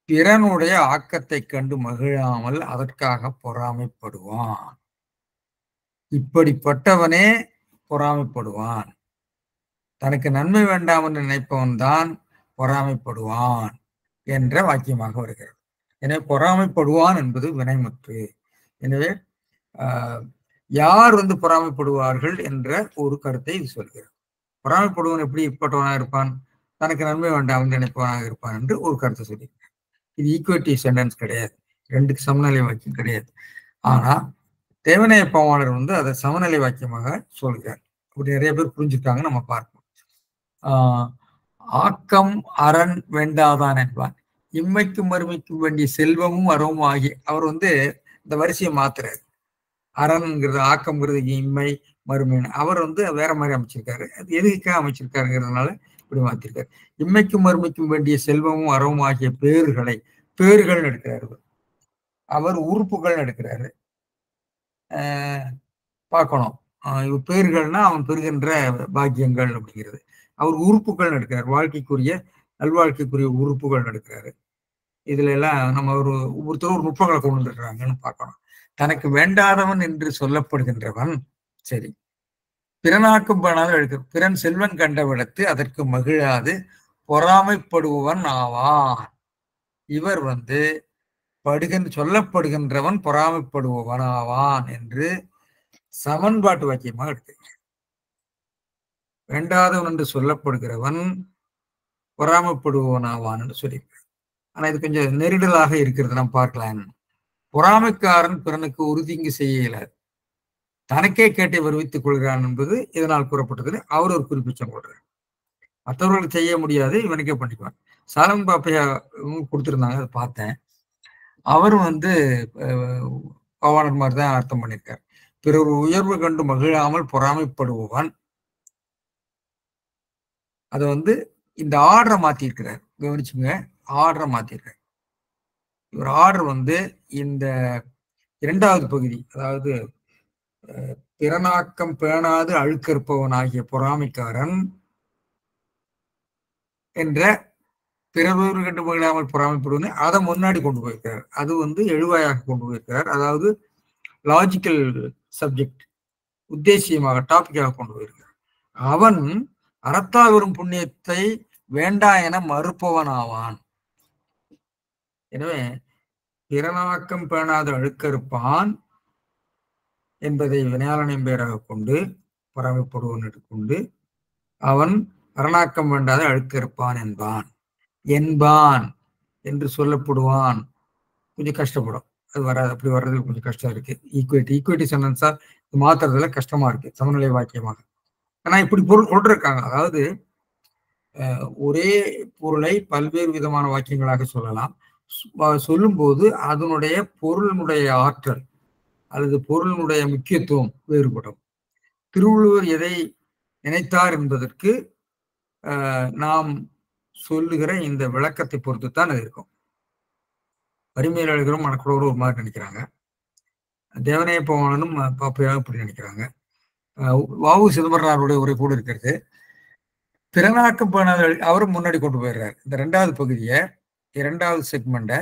பிறனுடைய ஆக்கத்தை கண்டு மகிழாமல் அதற்காக பொறாமைப்படுவான். இப்படிப்பட்டவனே பொறாமைப்படுவான். தனக்கு நன்மை வேண்டாம் என்று நினைப்பவன் தான் பொறாமைப்படுவான் என்ற வாக்கியமாக வருகிறது. எனவே பொறாமைப்படுவான் என்பது வினைமுற்று. எனவே யார் வந்து பொறாமைப்படுவார்கள் என்ற ஒரு கருத்தை இது சொல்கிறது. பொறாமைப்படுவன் எப்படி இப்பட்டவனாக இருப்பான்? தனக்கு நன்மை வேண்டாம் என்று நினைப்பவனாக இருப்பான் என்று ஒரு கருத்தை சொல்லியிருக்கார். இது ஈக்குவேட்டிவ் சென்டென்ஸ் கிடையாது, 2க்கு சமநிலை வாக்கியம் கிடையாது. ஆனா தேவநேய பாவாளர் வந்து அதை சமநிலை வாக்கியமாக சொல்கிறார். அப்படி நிறைய பேர் புரிஞ்சுட்டாங்க, நம்ம பார்ப்போம். ஆக்கம் அரண் வேண்டாதான் என்பான், இம்மைக்கும் மறுமைக்கும் வேண்டிய செல்வமும் அறவும் ஆகி. அவர் வந்து இந்த வரிசையை மாத்துறாரு. அரண்ங்கிறது ஆக்கம்ங்கிறது இம்மை மறுமை, அவர் வந்து வேற மாதிரி அமைச்சிருக்காரு. அது எதுக்காக அமைச்சிருக்காருங்கிறதுனால இப்படி மாத்திருக்காரு. இம்மைக்கும் மறுமைக்கும் வேண்டிய செல்வமும் அறவும் ஆகிய பேர்கள் எடுக்கிறாரு. அவர் உறுப்புகள் எடுக்கிறாரு. பார்க்கணும், பேர்கள்னா அவன் பெறுகின்ற பாக்கியங்கள் அப்படிங்கிறது. அவர் உறுப்புகள் எடுக்கிறார், வாழ்க்கைக்குரிய நல்வாழ்க்கைக்குரிய உறுப்புகள் எடுக்கிறாரு. இதுல எல்லாம் நம்ம ஒவ்வொருத்தரும் ஒரு நுட்பங்களை கொண்டு வந்துடுறாங்கன்னு பார்க்கணும். தனக்கு வேண்டாதவன் என்று சொல்லப்படுகின்றவன் சரி, பிறனாக்கும் பண்ணாலும் எடுக்க, பிறன் செல்வன் கண்டவிடத்து அதற்கு மகிழாது பொறாமைப்படுபவன் ஆவான். இவர் வந்து சொல்லப்படுகின்றவன் பொறாமைப்படுபவன் ஆவான் என்று சமன்பாட்டு வாக்கியமாக எடுத்து, வேண்டாதவன் என்று சொல்லப்படுகிறவன் பொறாமைப்படுபவன் ஆவான் என்று சொல்லியிருக்கிறார். ஆனா இது கொஞ்சம் நெருடலாக இருக்கிறது, நாம் பார்க்கலாம். பொறாமைக்காரன் பிறனுக்கு உறுதிங்கு செய்ய இயலாது, தனக்கே கேட்டை வருவித்துக் கொள்கிறான் என்பது இதனால் கூறப்பட்டது. அவர் ஒரு குறிப்பிச்சம் கொள்றார். மற்றவர்களுக்கு செய்ய முடியாது, இவனுக்கே பண்ணிக்குவான். சாலமன் பாப்பையா கொடுத்திருந்தாங்க, அதை பார்த்தேன். அவரும் வந்து பவானர் மாதிரி தான் அர்த்தம் பண்ணியிருக்கார். பிறர் உயர்வு கண்டு மகிழாமல் பொறாமைப்படுபவன் அதை வந்து இந்த ஆர்டரை மாத்திருக்கிறார். கவனிச்சுங்க, ஆர்டரை மாத்திருக்கார். இவர் ஆர்டர் வந்து இந்த இரண்டாவது பகுதி, அதாவது பிறனாக்கம் பேணாது அழுக்கற்பவன் ஆகிய பொறாமைக்காரன் என்ற பிறவூறு கண்டு மகிழாமல் பொறாமைப்படுவது அதை முன்னாடி கொண்டு போயிருக்கிறார். அது வந்து எழுவாயாக கொண்டு போயிருக்கிறார். அதாவது லாஜிக்கல் சப்ஜெக்ட், உத்தேசியமாக டாபிக்காக கொண்டு போயிருக்கிறார். அவன் அறத்தால் வரும் புண்ணியத்தை வேண்டா என மறுப்பவன் ஆவான். எனவே பிறனாக்கம் பேணாது அழுக்கறுப்பான் என்பதை வினையாளனின் பெயராக கொண்டு பொறாமைப்படுவன் எடுத்துக்கொண்டு அவன் அரணாக்கம் வேண்டாத அழுக்கறுப்பான் என்பான் என்று சொல்லப்படுவான். கொஞ்சம் கஷ்டப்படும், அது வராது. அப்படி வர்றதுல கொஞ்சம் கஷ்டம் இருக்கு. ஈக்குவேட்டி சென்டென்ஸா மாத்துறதுல கஷ்டமா இருக்கு சமநிலை வாக்கியமாக. ஆனா இப்படி பொருள் கொண்டிருக்காங்க. அதாவது ஒரே பொருளை பல்வேறு விதமான வாக்கியங்களாக சொல்லலாம். சொல்லும்போது அதனுடைய பொருளினுடைய ஆற்றல் அல்லது பொருளினுடைய முக்கியத்துவம் வேறுபடும். திருவள்ளுவர் எதை நினைத்தார் என்பதற்கு நாம் சொல்லுகிற இந்த விளக்கத்தை பொறுத்துத்தான் அது இருக்கும். வறுமையாளர்களும் மனக்குறவரும் ஒரு மாதிரி நினைக்கிறாங்க, தேவனைய பவனும் பாப்பையாக இப்படி நினைக்கிறாங்க. வ.உ. சிதம்பரனாருடைய உரை கூட இருக்கிறது. பிறனாக்கம் பேணாத அவரும் முன்னாடி கொண்டு போயிடுறாரு. இந்த இரண்டாவது பகுதியை, இரண்டாவது செக்மெண்ட,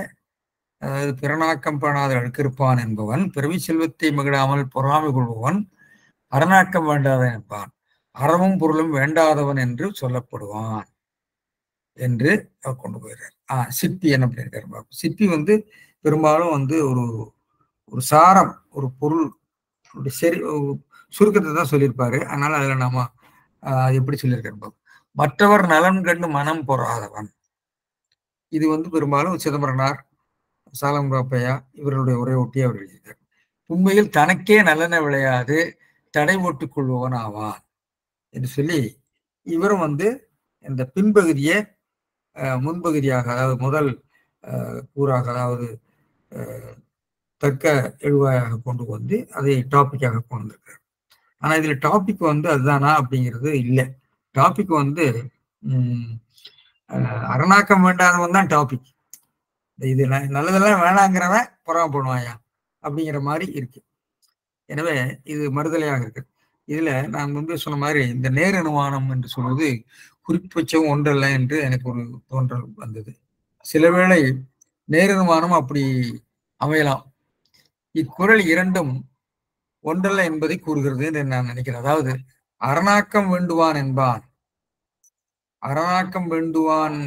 அதாவது பிறனாக்கம் பேணாத அழுக்கிருப்பான் என்பவன் பிறவி செல்வத்தை மகிழாமல் பொறாமை கொள்பவன் அறநாக்கம் வேண்டாதவன் என்பான், அறமும் பொருளும் வேண்டாதவன் என்று சொல்லப்படுவான் என்று அவர் கொண்டு போயிடுறார். சிப்பி என்ன பண்ணியிருக்காரு? சிப்பி வந்து பெரும்பாலும் வந்து ஒரு சாரம், ஒரு பொருள் சரி சுருக்கத்தை தான் சொல்லியிருப்பாரு. அதனால அதுல நாம எப்படி சொல்லியிருக்காரு? மற்றவர் நலன் கண்டு மனம் பொறாதவன். இது வந்து பெரும்பாலும் சிதம்பரனார், சாலம் பாப்பையா இவர்களுடைய உரை ஒட்டி அவர் எழுதியிருக்கார். உண்மையில் தனக்கே நல்லெண்ண விளையாது தடை போட்டுக் கொள்பவன் ஆவான் என்று சொல்லி இவரும் வந்து இந்த பின்பகுதியை முன்பகுதியாக, அதாவது முதல் கூறாக, அதாவது தர்க்க எழுவாயாக கொண்டு வந்து அதை டாபிக்காக கொண்டு வந்திருக்காரு. ஆனா இதுல டாபிக் வந்து அதுதானா அப்படிங்கிறது இல்லை. டாபிக் வந்து அரணாக்கம் வேண்டாதவன் தான் டாபிக். இது நல்லதெல்லாம் வேணாங்கிறவன் பொறாம பண்ணுவாயா அப்படிங்கிற மாதிரி இருக்கு. எனவே இது மறுதலையாக இருக்கு. இதுல நான் முன்பே சொன்ன மாதிரி இந்த நேர் அனுமானம் என்று சொல்வது குறிப்பட்சம் ஒன்றல்ல என்று எனக்கு ஒரு தோன்றல் வந்தது. சில வேளை நேர் அனுமானம் அப்படி அமையலாம். இக்குறள் இரண்டும் ஒன்றல்ல என்பதை கூறுகிறது என்று நான் நினைக்கிறேன். அதாவது அரணாக்கம் வேண்டுவான் என்பான், அரணாக்கம் வேண்டுவான்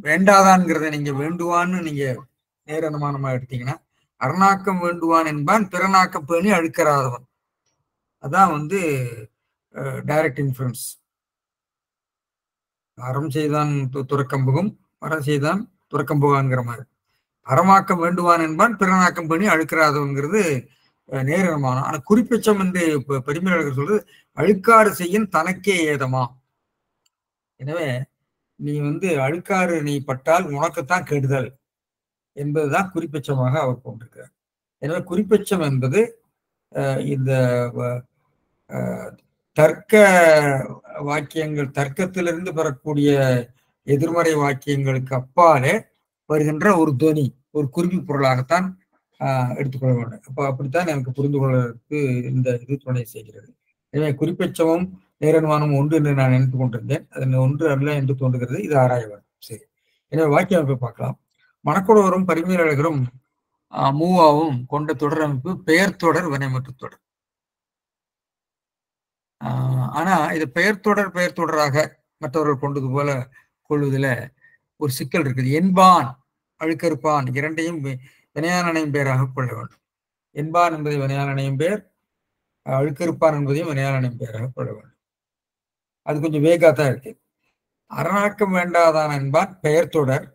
வேண்டாதான்ங்கிறத நீங்க வேண்டுவான்னு நீங்க நேர் அனுமானமா எடுத்தீங்கன்னா, அரணாக்கம் வேண்டுவான் என்பான் பிறனாக்கம் பேணி அழுக்கறாதவன். அதான் வந்து டைரக்ட் இன்ஃபுளுன்ஸ். அறம் செய்தான் துறக்கம்புகும், அறம் செய்தான் துறக்கம்புகான்ங்கிற மாதிரி. அறமாக்கம் வேண்டுவான் என்பான் பிறனாக்கம் பேணி அழுக்கறாதவன்கிறது நேர் அனுமானம். ஆனா குறிப்பெச்சம் என்று பெருமையாளர்கள் சொல்றது அழுக்காறு செய்யும் தனக்கே ஏதமா. எனவே நீ வந்து அழுக்காறு நீ பட்டால் உனக்குத்தான் கெடுதல் என்பதுதான் குறிப்பெச்சமாக அவர் கொண்டிருக்கிறார். எனவே குறிப்பெச்சம் என்பது இந்த தர்க்க வாக்கியங்கள், தர்க்கத்திலிருந்து பெறக்கூடிய எதிர்மறை வாக்கியங்களுக்கு அப்பாலே வருகின்ற ஒரு துவனி, ஒரு குறிப்பு பொருளாகத்தான் எடுத்துக்கொள்ள வேண்டும். அப்ப அப்படித்தான் எனக்கு புரிந்து கொள்வதற்கு இந்த இது துணை செய்கிறது. எனவே குறிப்பெச்சமும் நேரனுமானம் ஒன்று என்று நான் நினைத்துக் கொண்டிருந்தேன். அது ஒன்று அல்ல என்று தோன்றுகிறது. இது ஆராய வேண்டும். சரி, எனவே வாக்கிய அமைப்பை பார்க்கலாம். மணக்குடவரும் பரிமேலழகரும் மூவாவும் கொண்ட தொடர் அமைப்பு பெயர் தொடர், வினைமுற்று தொடர். ஆனா இது பெயர் தொடராக மற்றவர்கள் கொண்டது போல கொள்வதில் ஒரு சிக்கல் இருக்குது. என்பான் அழுக்கறுப்பான் இரண்டையும் வினையாளனையும் பெயராக கொள்ள வேண்டும். என்பான் என்பதை வினையாளனையும் பெயர், அழுக்கறுப்பான் என்பதையும் வினையாளனையும் பெயராக கொள்ள வேண்டும். அது கொஞ்சம் வேகாத்தான் இருக்கு. அரணாக்கம் வேண்டாதான் என்பான் பெயர் தொடர்,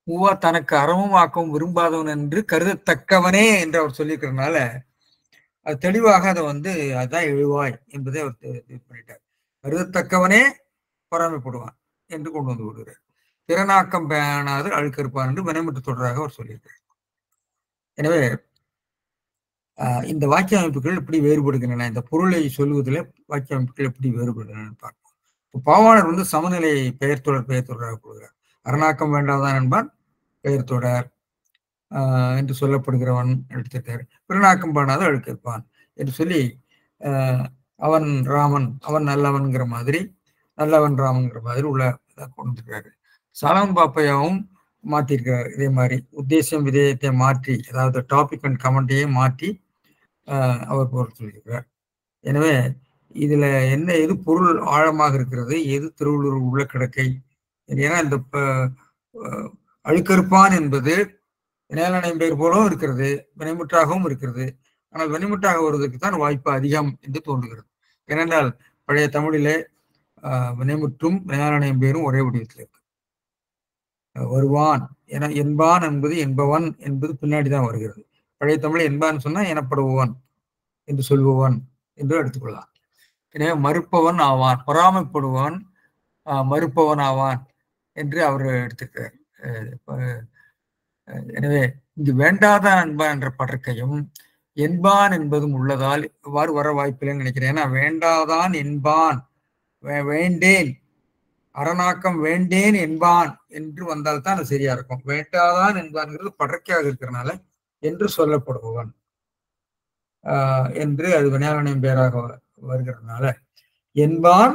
மூவா தனக்கு அறமும் ஆக்கவும் விரும்பாதவன் என்று கருதத்தக்கவனே என்று அவர் சொல்லியிருக்கிறதுனால அது தெளிவாக அதை வந்து அதுதான் எழுவாய் என்பதை அவர் பண்ணிட்டார். கருதத்தக்கவனே பொறாமைப்படுவான் என்று கொண்டு வந்து விடுகிறார். திறனாக்கம் பேணாது அழுக்கறுப்பான் என்று வினைமுற்று தொடராக அவர் சொல்லியிருக்கிறார். எனவே இந்த வாக்கிய அமைப்புகள் எப்படி வேறுபடுகின்றன, இந்த பொருளை சொல்லுவதில் வாக்கிய அமைப்புகள் எப்படி வேறுபடுகின்றன பார்ப்போம். பாவாணர் வந்து சமநிலை பெயர் தொடராக கொடுக்கிறார். அரணாக்கம் வேண்டாதான் என்பான் பெயர் தொடர் என்று சொல்லப்படுகிறவன் எடுத்திருக்காரு. பிறனாக்கம் பாடாத அழுக்கிருப்பான் என்று சொல்லி அவன் ராமன், அவன் நல்லவன்கிற மாதிரி, நல்லவன் ராமன்கிற மாதிரி உள்ள கொண்டிருக்கிறாரு. சாலமன் பாப்பையாவும் மாற்றிருக்கிறார். இதே மாதிரி உத்தேசம் விதேயத்தை மாற்றி, அதாவது டாபிக் அண்ட் கமெண்ட்டையே மாற்றி அவர் பொருள் சொல்லியிருக்கிறார். எனவே இதுல என்ன, எது பொருள் ஆழமாக இருக்கிறது, எது திருவள்ளுவர் உள்ள கிடக்கை? ஏன்னா இந்த அழுக்கறுப்பான் என்பது வினையாளனை பெயர் போலவும் இருக்கிறது, வினைமுற்றாகவும் இருக்கிறது. ஆனால் வினைமுற்றாக வருவதற்கு தான் வாய்ப்பு அதிகம் என்று தோன்றுகிறது. ஏனென்றால் பழைய தமிழிலே வினைமுற்றும் வினையாளனையும் பெயரும் ஒரே வடிவத்தில் இருக்கு. வருவான் என என்பான் என்பது என்பவன் என்பது பின்னாடிதான் வருகிறது. பழைய தமிழ் என்பான் சொன்னா எனப்படுபவன் என்று சொல்பவன் என்று எடுத்துக்கொள்ளலாம். எனவே மறுப்பவன் ஆவான், பொறாமைப்படுவான் மறுப்பவன் ஆவான் என்று அவர் எடுத்துக்கிறார். எனவே இங்கு வேண்டாதான் என்பான் என்ற படற்கையும் என்பான் என்பதும் உள்ளதால் இவ்வாறு வர வாய்ப்பில்லைன்னு நினைக்கிறேன். ஏன்னா வேண்டாதான் என்பான், வேண்டேன், அரணாக்கம் வேண்டேன் என்பான் என்று வந்தால்தான் அது சரியா இருக்கும். வேண்டாதான் என்பான்ங்கிறது படற்கையாக இருக்கிறனால என்று சொல்லப்படுபவன் என்று அது வினையாளனின் பெயராக வருகிறதுனால என்பான்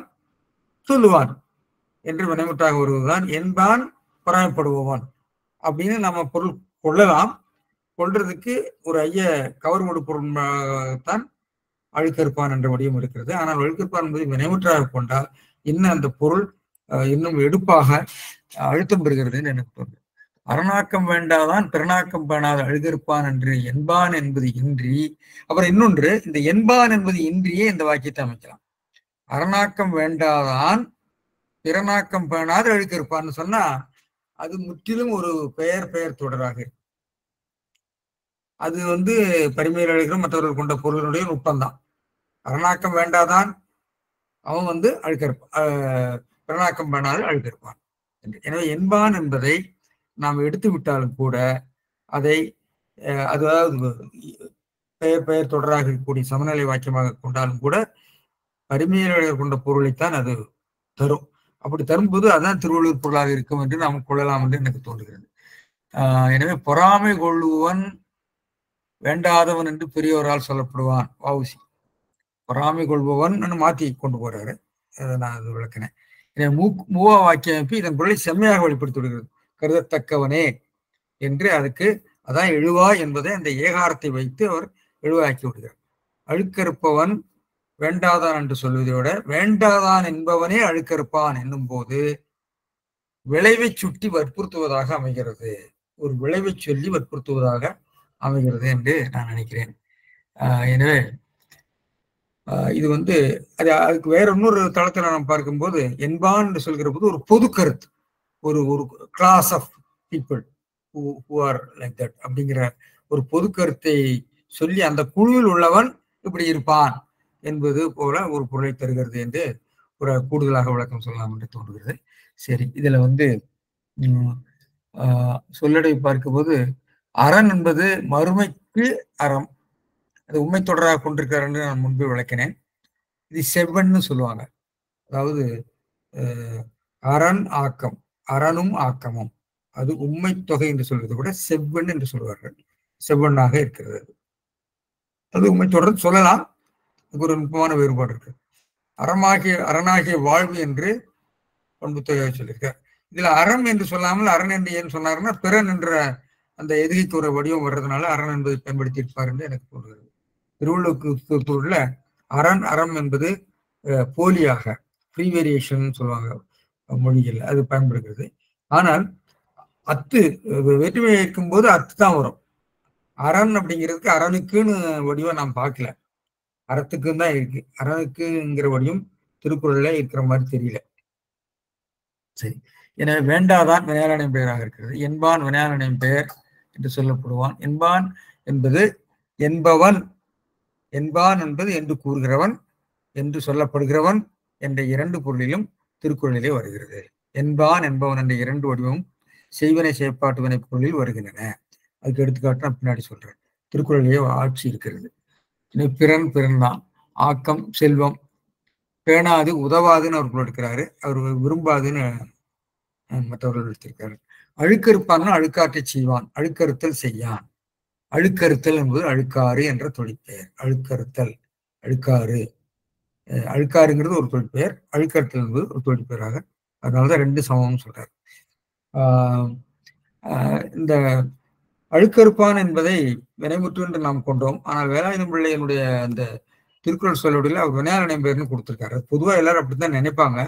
சொல்லுவான் என்று வினைமுற்றாக வருவதுதான் என்பான் பொறாமைப்படுபவன் அப்படின்னு நம்ம பொருள் கொள்ளலாம். கொள்றதுக்கு ஒரு கவர்மொடு பொருள்தான் அழுக்கறுப்பான் என்ற வடிவம் இருக்கிறது. ஆனால் அழுக்கறுப்பான் என்பதை வினைமுற்றாக கொண்டால் இன்னும் அந்த பொருள் இன்னும் எடுப்பாக அழுத்தம் பெறுகிறதுன்னு எனக்கு தோன்றுது. அரணாக்கம் வேண்டாதான் பிறனாக்கம் பேணாத அழுகறுப்பான் என்று என்பான் என்பது இன்றி, அப்புறம் இன்னொன்று, இந்த என்பான் என்பது இன்றியே இந்த வாக்கியத்தை அமைக்கலாம். அரணாக்கம் வேண்டாதான் பிறனாக்கம் பேணாத அழுக்கறுப்பான்னு சொன்னா அது முற்றிலும் ஒரு பெயர் தொடராக இருக்கு. அது பரிமையில் அழுகிற மற்றவர்கள் கொண்ட பொருளினுடைய நுட்பம்தான். அரணாக்கம் வேண்டாதான் அவன் பிறனாக்கம் பேணாத அழுக்கறுப்பான். எனவே என்பான் என்பதை நாம் எடுத்து விட்டாலும் கூட அதை அதாவது பெயர் தொடராக இருக்கக்கூடிய சமநிலை வாக்கியமாக கொண்டாலும் கூட பரிமையாளர் கொண்ட பொருளைத்தான் அது தரும். அப்படி தரும்போது அதான் திருவள்ளுவர் பொருளாக இருக்கும் என்று நாம் கொள்ளலாம் என்று எனக்கு தோன்றுகிறது. எனவே பொறாமை கொள்ளுவன் வேண்டாதவன் என்று பெரியவரால் சொல்லப்படுவான் வஉசி. பொறாமை கொள்பவன் மாற்றி கொண்டு போறாரு, அதை நான் அது விளக்கினேன். எனவே மூவா வாக்கிய அமைப்பு இதன் பொருளை செம்மையாக வெளிப்படுத்தி விடுகிறது. கருதத்தக்கவனே என்று அதுக்கு அதான் எழுவா என்பதை அந்த ஏகாரத்தை வைத்து அவர் எழுவாக்கி விடுகிறார். அழுக்கறுப்பவன் வேண்டாதான் என்று சொல்வதை விட வேண்டாதான் என்பவனே அழுக்கறுப்பான் என்னும் போது விளைவை சுட்டி வற்புறுத்துவதாக அமைகிறது. ஒரு விளைவை சொல்லி வற்புறுத்துவதாக அமைகிறது என்று நான் நினைக்கிறேன். எனவே இது அதுக்கு வேற இன்னொரு தளத்தில் நாம் பார்க்கும்போது என்பான் என்று சொல்கிற போது ஒரு பொது கருத்து, ஒரு class of people who are like that அப்படிங்கிற ஒரு பொது கருத்தை சொல்லி அந்த குழுவில் உள்ளவன் இப்படி இருப்பான் என்பது போல ஒரு பொருளை தருகிறது என்று ஒரு கூடுதலாக விளக்கம் சொல்லலாம் என்று தோன்றுகிறது. சரி, இதுல சொல்லடை பார்க்கும்போது அரண் என்பது மறுமைக்கு அறம், அது உண்மை தொடராக கொண்டிருக்காருன்னு நான் முன்பு விளக்கினேன். இது செவ்வன்னு சொல்லுவாங்க. அதாவது அரண் ஆக்கம், அரணும் ஆக்கமும், அது உண்மை தொகை என்று சொல்வதை கூட செவ்வன் என்று சொல்வார்கள். செவ்வனாக இருக்கிறது, அது உண்மை தொடர்ந்து சொல்லலாம். அதுக்கு ஒரு நுட்பமான வேறுபாடு இருக்கு. அரணாகிய வாழ்வு என்று பண்பு தொகையாக சொல்லியிருக்கார். இதுல அறம் என்று சொல்லாமல் அரண் என்று ஏன் சொன்னாருன்னா பிறன் என்ற அந்த எதிரிக்கு ஒரு வடிவம் வர்றதுனால அரண் என்பதை பயன்படுத்தி இருப்பார் என்று எனக்கு தோன்றுகிறது. திருவள்ளுவருக்கு அறம் என்பது போலியாக ஃப்ரீ வேரியேஷன் சொல்லுவாங்க மொழிகள், அது பயன்படுகிறது. ஆனால் அத்து வேற்றுமையை இருக்கும் போது அத்து தான் வரும். அரண் அப்படிங்கிறதுக்கு அரணுக்குன்னு வடிவம் நாம் பார்க்கல, அறத்துக்குன்னு தான் இருக்கு. அரணுக்குங்கிற வடிவம் திருக்குறள்ல இருக்கிற மாதிரி தெரியல. சரி, எனவே வேண்டாதான் வினையாளனின் பெயராக இருக்கிறது. என்பான் வினையாளனின் பெயர் என்று சொல்லப்படுவான். என்பான் என்பது என்பவன், என்பான் என்பது என்று கூறுகிறவன், என்று சொல்லப்படுகிறவன் என்ற இரண்டு பொருளிலும் திருக்குறளிலே வருகிறது. என்பான் என்பவன் என்ற இரண்டு வடிவமும் செய்வனை செயற்பாட்டு வினை பொருளில் வருகின்றன. அதுக்கு எடுத்துக்காட்டு நான் பின்னாடி சொல்றேன். திருக்குறளிலேயே ஆட்சி இருக்கிறது. பிறன் தான், ஆக்கம் செல்வம், பேணாது உதவாதுன்னு அவர் எடுக்கிறாரு. அவர் விரும்பாதுன்னு மற்றவர்கள் எடுத்திருக்காரு. அழுக்கறுப்பான்னா அழுக்காற்றை செய்வான், அழுக்கறுத்தல் செய்யான். அழுக்கறுத்தல் என்பது அழுக்காறு என்ற தொழிற்பெயர். அழுக்கறுத்தல், அழுக்காறு, அழுக்காறுங்கிறது ஒரு தொழிற்பெயர், அழுக்கறுத்தல் என்பது ஒரு தொழிற்பெயராக, அதனாலதான் ரெண்டு சமம்னு சொல்றாரு. இந்த அழுக்கறுப்பான் என்பதை வினைமுற்று என்று நாம் கொண்டோம். ஆனால் வேலாயுதம் பிள்ளையினுடைய அந்த திருக்குறள் சொல்லோடியில் அவர் வினையாளனை பேர்னு கொடுத்திருக்காரு. பொதுவாக எல்லாரும் அப்படித்தான் நினைப்பாங்க.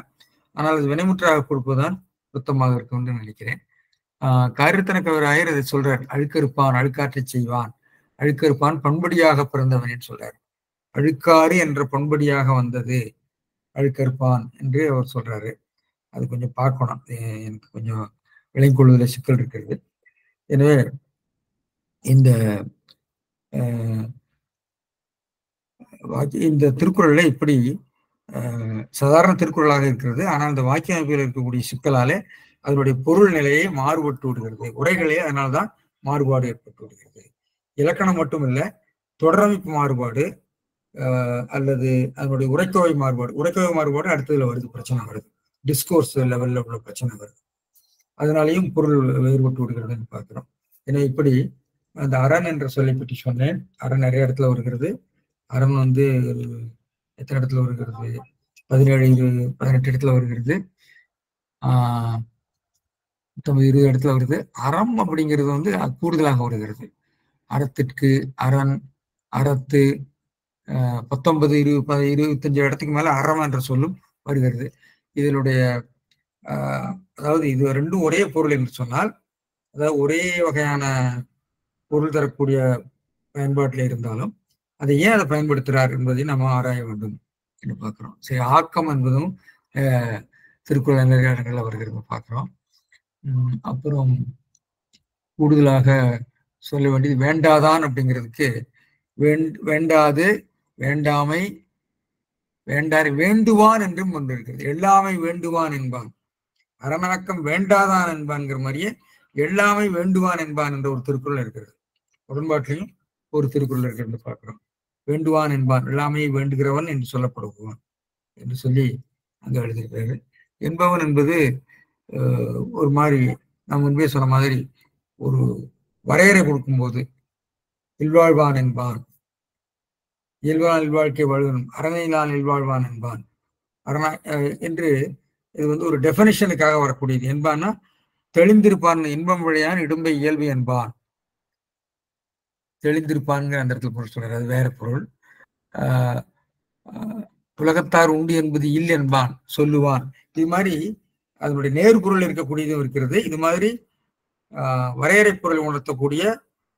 ஆனால் அது வினைமுற்றாக கொடுப்பதுதான் சுத்தமாக இருக்கும்னு நினைக்கிறேன். காரியத்தன கவிராயர் இதை சொல்றார். அழுக்கறுப்பான் அழுக்காற்றை செய்வான், அழுக்கறுப்பான் பண்படியாக பிறந்தவன் சொல்றார். அழுக்காறு என்ற பண்படியாக வந்தது அழுக்கறுப்பான் என்று அவர் சொல்றாரு. அது கொஞ்சம் பார்க்கணும், எனக்கு கொஞ்சம் விளங்கிக் கொள்வதில் சிக்கல் இருக்கிறது. எனவே இந்த திருக்குறள்ல இப்படி சாதாரண திருக்குறளாக இருக்கிறது. ஆனால் இந்த வாக்கிய அமைப்பில் இருக்கக்கூடிய சிக்கலாலே அதனுடைய பொருள் நிலையை மாறுபட்டு விடுகிறது. உரைகளே அதனால்தான் மாறுபாடு ஏற்பட்டு விடுகிறது. இலக்கணம் மட்டும் இல்லை, தொடரமைப்பு மாறுபாடு அல்லது அதனுடைய உரைக்கோவை மாறுபாடு அடுத்ததுல வருது, பிரச்சனை வருது, டிஸ்கோர்ஸ் லெவல்ல உள்ள பிரச்சனை வருது. அதனாலையும் பொருள் வேறுபட்டு விடுகிறதுன்னு பார்க்கிறோம். எனவே இப்படி அந்த அரண் என்ற சொல்லை பற்றி சொன்னேன். அரண் நிறைய இடத்துல வருகிறது. அரண் எத்தனை இடத்துல வருகிறது? 17, 18 இடத்துல வருகிறது. 20 இடத்துல வருது. அறம் அப்படிங்கிறது கூடுதலாக வருகிறது. அறத்திற்கு அரண், அறத்து 19, 20, 25 இடத்துக்கு மேல அறம் என்ற சொல்லும் வருகிறது. இதனுடைய அதாவது இது ரெண்டும் ஒரே பொருள் என்று சொன்னால், அதாவது ஒரே வகையான பொருள் தரக்கூடிய பயன்பாட்டில் இருந்தாலும் அதை ஏன் அதை பயன்படுத்துகிறார் என்பதை நம்ம ஆராய வேண்டும் என்று பார்க்கிறோம். சரி, ஆக்கம் என்பதும் திருக்குறள் நிறைய இடங்கள்ல வருகிறது பார்க்கிறோம். அப்புறம் கூடுதலாக சொல்ல வேண்டியது வேண்டாதான் அப்படிங்கிறதுக்கு வேண்டாது, வேண்டாமை, வேண்டாரை வேண்டுவான் என்றும் ஒன்று இருக்கிறது. எல்லாமை வேண்டுவான் என்பான், அறமணக்கம் வேண்டாதான் என்பான்கிற மாதிரியே எல்லாமை வேண்டுவான் என்பான் என்ற ஒரு திருக்குறள் இருக்கிறது. உடன்பாட்டிலையும் ஒரு திருக்குறள் இருக்கிறது பார்க்கிறோம். வேண்டுவான் என்பான், எல்லாமே வேண்டுகிறவன் என்று சொல்லப்படுவான் என்று சொல்லி அங்க எழுதியிருக்கிறாரு. என்பவன் என்பது ஒரு மாதிரி நான் முன்பே சொன்ன மாதிரி ஒரு வரையறை கொடுக்கும்போது இல்வாழ்வான் என்பான், இயல்பான் இல்வாழ்க்கை வாழ்வன், அறனையிலான் இல்வாழ்வான் என்பான், என்று இது ஒரு டெஃபினிஷனுக்காக வரக்கூடியது. என்பான்னா தெளிந்திருப்பான், இன்பம் வழியான் இடும்பை இயல்பு என்பான். தெளிந்திருப்பான்ங்கிற அந்த இடத்துல பொருள் சொல்றாரு, அது வேற பொருள். உலகத்தார் உண்டு என்பது இல் என்பான் சொல்லுவான். இது மாதிரி அதனுடைய நேர் பொருள் இருக்கக்கூடியதும் இருக்கிறது. இது மாதிரி வரையறை பொருள் உணர்த்தக்கூடிய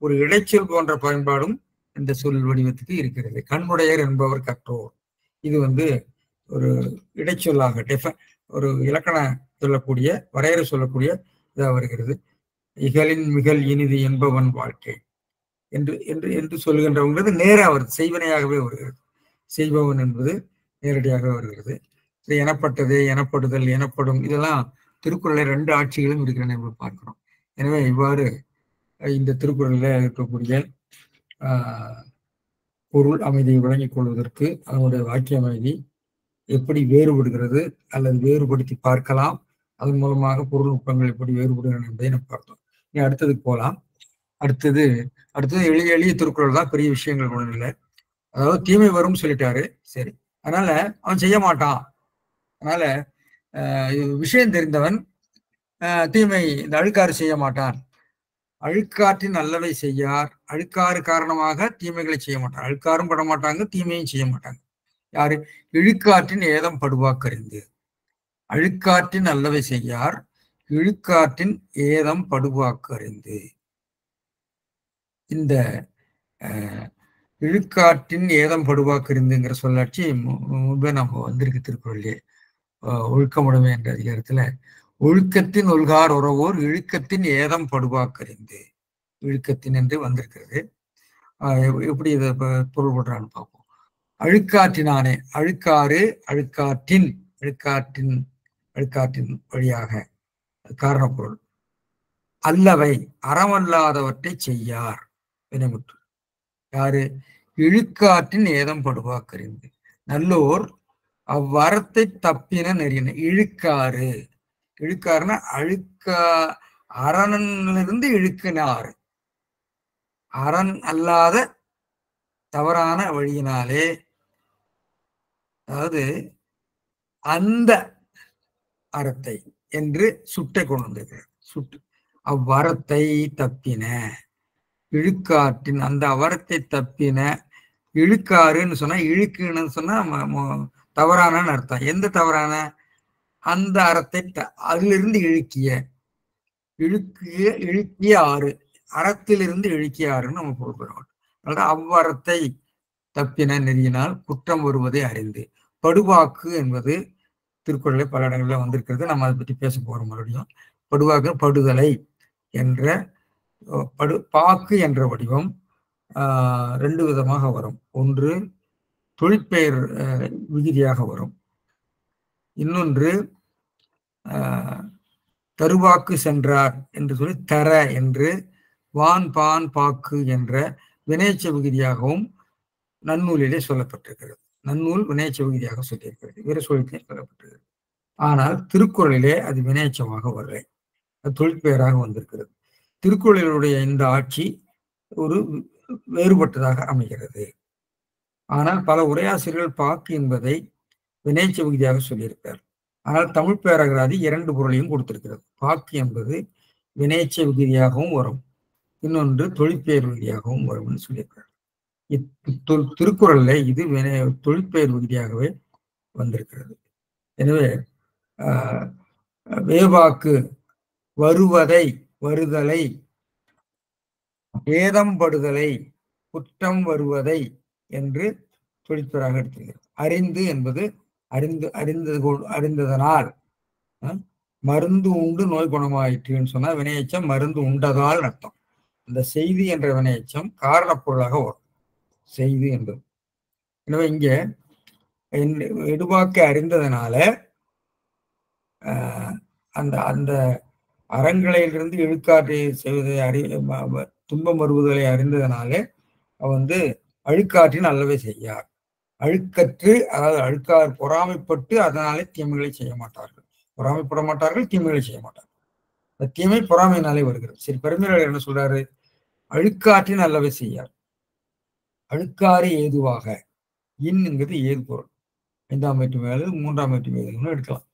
ஒரு இடைச்சொல் போன்ற பயன்பாடும் இந்த சொல் வடிவத்துக்கு இருக்கிறது. கண்முடையர் என்பவர் கற்றோர், இது ஒரு இடைச்சொல்லாக ஒரு இலக்கண சொல்லக்கூடிய வரையறை சொல்லக்கூடிய இதாக வருகிறது. இகலின் மிகல் இனிது என்பவன் வாழ்க்கை என்று என்று என்று சொல்லுகின்றவங்கிறது நேராக வருது, செய்வனையாகவே வருகிறது. செய்பவன் என்பது நேரடியாக வருகிறது. இது எனப்பட்டது, எனப்படுதல், எனப்படும், இதெல்லாம் திருக்குறளை 2 ஆட்சிகளும் இருக்கிறன என்று பார்க்கிறோம். எனவே இவ்வாறு இந்த திருக்குறளில் இருக்கக்கூடிய பொருள் அமைதியை விளங்கிக் கொள்வதற்கு அதனுடைய வாக்கிய அமைதி எப்படி வேறுபடுகிறது அல்லது வேறுபடுத்தி பார்க்கலாம், அதன் மூலமாக பொருள் நுட்பங்கள் எப்படி வேறுபடுகின்றன என்பதை நம்ம பார்த்தோம். இனி அடுத்ததுக்கு போகலாம். அடுத்தது எளிய எளிய திருக்குறள் தான், பெரிய விஷயங்கள் ஒன்றும் இல்லை. அதாவது தீமை வரும்னு சொல்லிட்டாரு, சரி, அதனால அவன் செய்ய மாட்டான். அதனால விஷயம் தெரிந்தவன் தீமை, இந்த அழுக்காறு செய்ய மாட்டான். அழுக்காற்றின் நல்லவை செய்யார், அழுக்காறு காரணமாக தீமைகளை செய்ய மாட்டார். அழுக்காரும் பட மாட்டாங்க, தீமையும் செய்ய மாட்டாங்க. யாரு? இழுக்காற்றின் ஏதம் படுவாக்கறிந்து. அழுக்காற்றின் நல்லவை செய்யார், இழுக்காற்றின் ஏதம் படுவாக்கறிந்து. இந்த இழுக்காற்றின் ஏதம் படுவாக்கறிந்துங்கிற சொல்லாட்சி முன்பே நம்ம வந்திருக்கு திருக்குறள்லயே. ஒழுக்கமுடைமை என்ற அதிகாரத்துல ஒழுக்கத்தின் ஒல்கார் உறவோர் இழுக்கத்தின் ஏதம் படுவாக்கறிந்து, இழுக்கத்தின் என்று வந்திருக்கிறது. எப்படி இதை பொருள் பண்றான்னு பார்ப்போம். அழுக்காற்றினானே, அழுக்காறு, அழுக்காற்றின், அழுக்காற்றின், அழுக்காற்றின் வழியாக காரணப்பொருள். அல்லவை அறமல்லாதவற்றை செய்யார் வினைமுற்று. யாரு? இழுக்காற்றின் ஏதம் படுவாக்கறிந்து. நல்லோர் அவ்வறத்தை தப்பின நெறின. இழுக்காறு. இழுக்காருன்னா அறனிலிருந்து இழுக்கினார். அரண் அல்லாத தவறான வழியினாலே, அதாவது அந்த அறத்தை என்று சுட்டை கொண்டு வந்திருக்கிறார். சுட்டு அவ்வறத்தை தப்பின இழுக்காற்றின், அந்த அவரத்தை தப்பின. இழுக்காருன்னு சொன்னா, இழுக்குன்னு சொன்னா தவறானு அர்த்தம். எந்த தவறான? அந்த அறத்தை அதிலிருந்து இழுக்கிய ஆறு, அறத்திலிருந்து இழுக்கிய ஆறுன்னு நம்ம பொருள் பெறுவோம். அதனால அவ்வறத்தை தப்பின நெறியினால் குற்றம் வருவதை அறிந்து. படுவாக்கு என்பது திருக்குறளில் பல இடங்கள்ல வந்திருக்கிறது. நம்ம அதை பற்றி பேச போறோம் மறுபடியும். படுவாக்கு படுதலை என்ற பாக்கு என்ற வடிவம் ரெண்டு விதமாக வரும். ஒன்று தொழிற்பெயர் விகுதியாக வரும். இன்னொன்று தருவாக்கு சென்றார் என்று சொல்லி தர என்று வான் பான் பாக்கு என்ற வினைச்ச விகுதியாகவும் நன்னூலிலே சொல்லப்பட்டிருக்கிறது. நன்னூல் வினைச்ச விகுதியாக சொல்லியிருக்கிறது, வேறு சொல்லிலே சொல்லப்பட்டிருக்கிறது. ஆனால் திருக்குறளிலே அது வினைச்சமாக வரலை, அது தொழிற்பெயராக வந்திருக்கிறது. திருக்குறளுடைய இந்த ஆட்சி ஒரு வேறுபட்டதாக அமைகிறது. ஆனால் பல உரையாசிரியர்கள் பாக்கு என்பதை வினைச்ச விகுதியாக சொல்லியிருக்கிறார். ஆனால் தமிழ் பேரகராதி இரண்டு பொருளையும் கொடுத்திருக்கிறது. பாக்கு என்பது வினைச்ச விகுதியாகவும் வரும், இன்னொன்று தொழிற்பெயர் விகுதியாகவும் வரும்னு சொல்லியிருக்கிறார். திருக்குறள்ல இது தொழிற்பெயர் விகுதியாகவே வந்திருக்கிறது. எனவே வேவாக்கு வருவதை, வருதலை, ஏதம்படுதலை, குற்றம் வருவதை என்று தொழிற்பெயராக எடுத்துக்கிறது. அறிந்து என்பது அறிந்ததனால், மருந்து உண்டு நோய் குணமாயிற்றுன்னு சொன்னா வினையச்சம் மருந்து உண்டதால் அர்த்தம். இந்த செய்தி என்ற வினையச்சம் காரணப்பொருளாக வரும், செய்தி என்பது. எனவே இங்க எடுவாக்க அறிந்ததனால அந்த அந்த அறங்களையிலிருந்து இழுக்காற்றை செய்வதை துன்பம் வருவதை அறிந்ததனாலே அழுக்காற்றின் அல்லவே செய்யார். அழுக்கற்று, அதாவது அழுக்கார் பொறாமைப்பட்டு அதனாலே தீமைகளை செய்ய மாட்டார்கள். பொறாமைப்பட மாட்டார்கள், தீமைகளை செய்ய மாட்டார்கள். அந்த தீமை பொறாமையினாலே வருகிறது. சரி, பெருமையாளர் என்ன சொல்றாரு? அழுக்காற்றின் அல்லவே செய்யார். அழுக்காறு ஏதுவாக, என்கிறது ஏது பொருள். 5ஆம் வேற்று மேலு 3ஆம் வேற்று மேலும் எடுக்கலாம்.